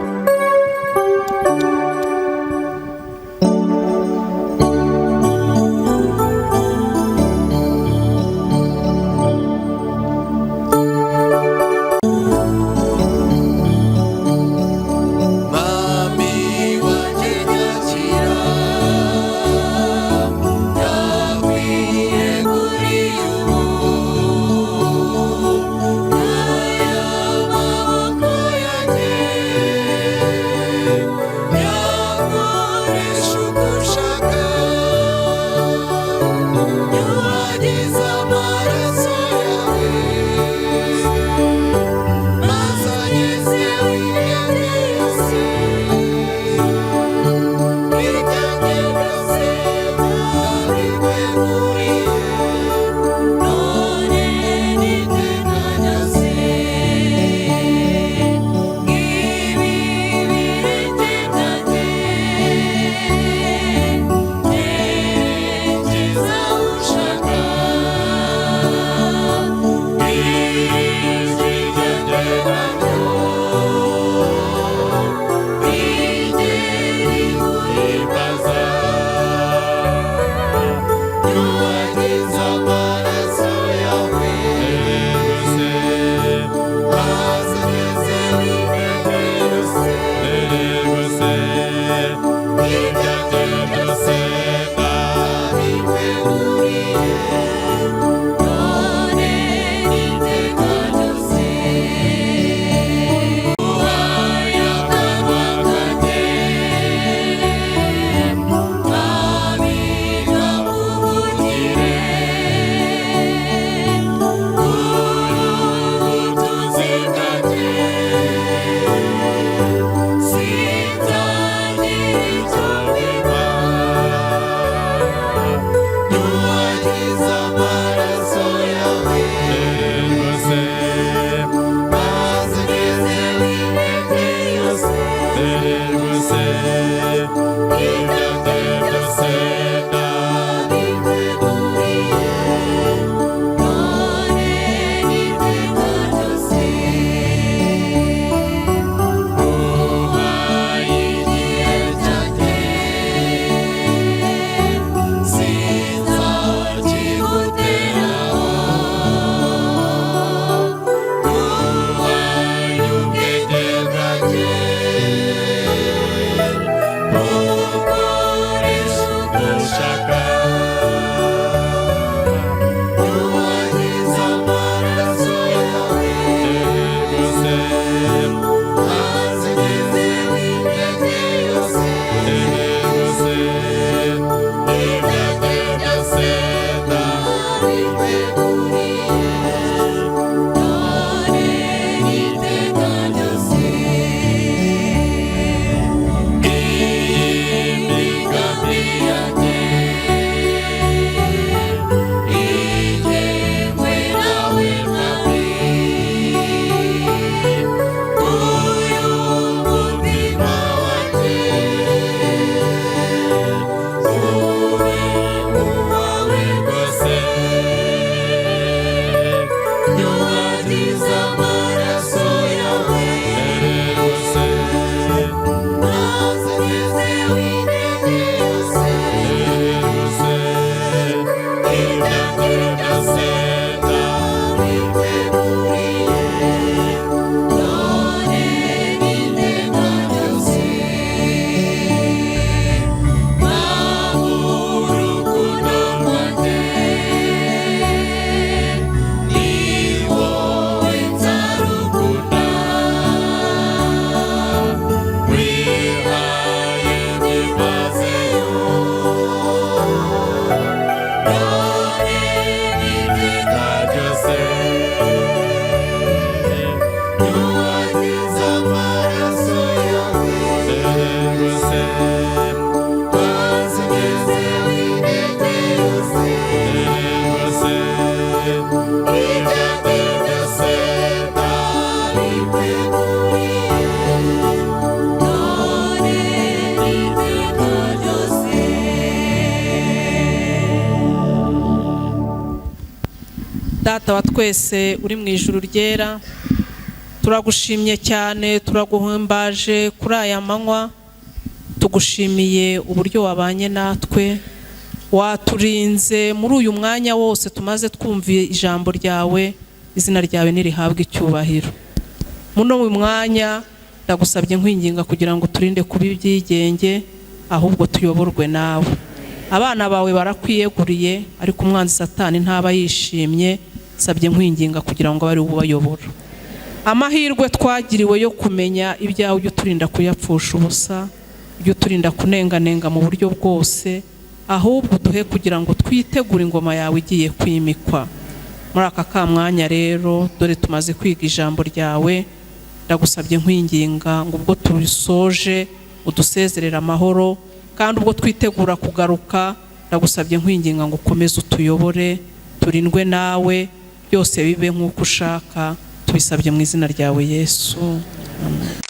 Yeah. Data wa twese uri mu ijuru ryera, turagushimye cyane, turaguhimbaje kuri aya manywa, tugushimiye uburyo wabanye natwe, waturinze muri uyu mwanya wose tumaze twumviye ijambo ryawe, izina ryawe nirihabwe icyubahiro. Muno uyu mwanya ndagusabye nkwinginga kugira ngo turinde kuba ibyigenge, ahubwo tuyoborwe nawe. Abana bawe barakwiyeguriye, ariko umwanzi Satani ntaba yishimye, sabye nkwinginga kugira ngo bari ubayobora. Amahirwe twagiriwe yo kumenya ibyawe, ujye uturinda kuyapfusha ubusa, ujye uturinda kunenganenga mu buryo bwose, ahubwo duhe kugira ngo twitegure ingoma yawe igiye kwimikwa. Muri aka kamwanya rero, dore tumaze kwiga ijambo ryawe, ndagusabye nkwinginga ngo ubwo turisoje udusezerera amahoro, kandi ubwo twitegura kugaruka, ndagusabye nkwinginga ngo ukomeze utuyobore, turindwe nawe, byose bibe nk'uko ushaka, tubisabye mu izina ryawe Yesu. Amen.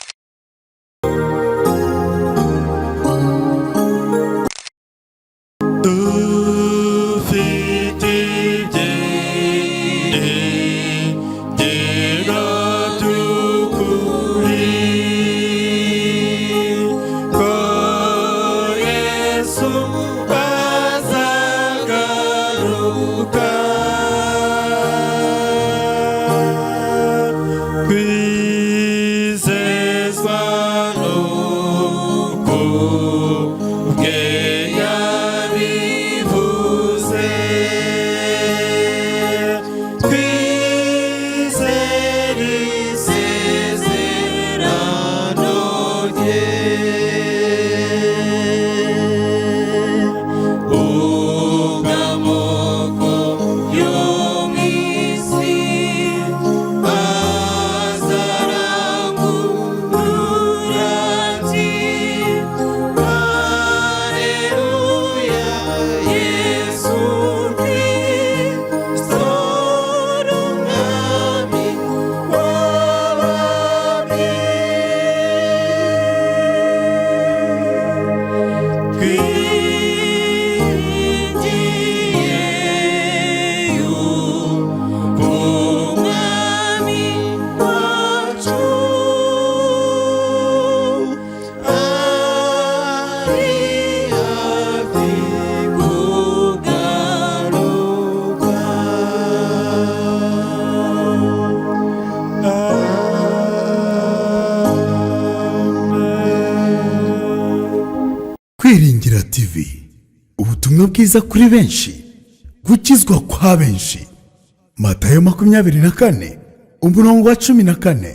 Kwiringira TV, ubutumwa bwiza kuri benshi, gukizwa kwa benshi. Matayo 24 umurongo wa 14.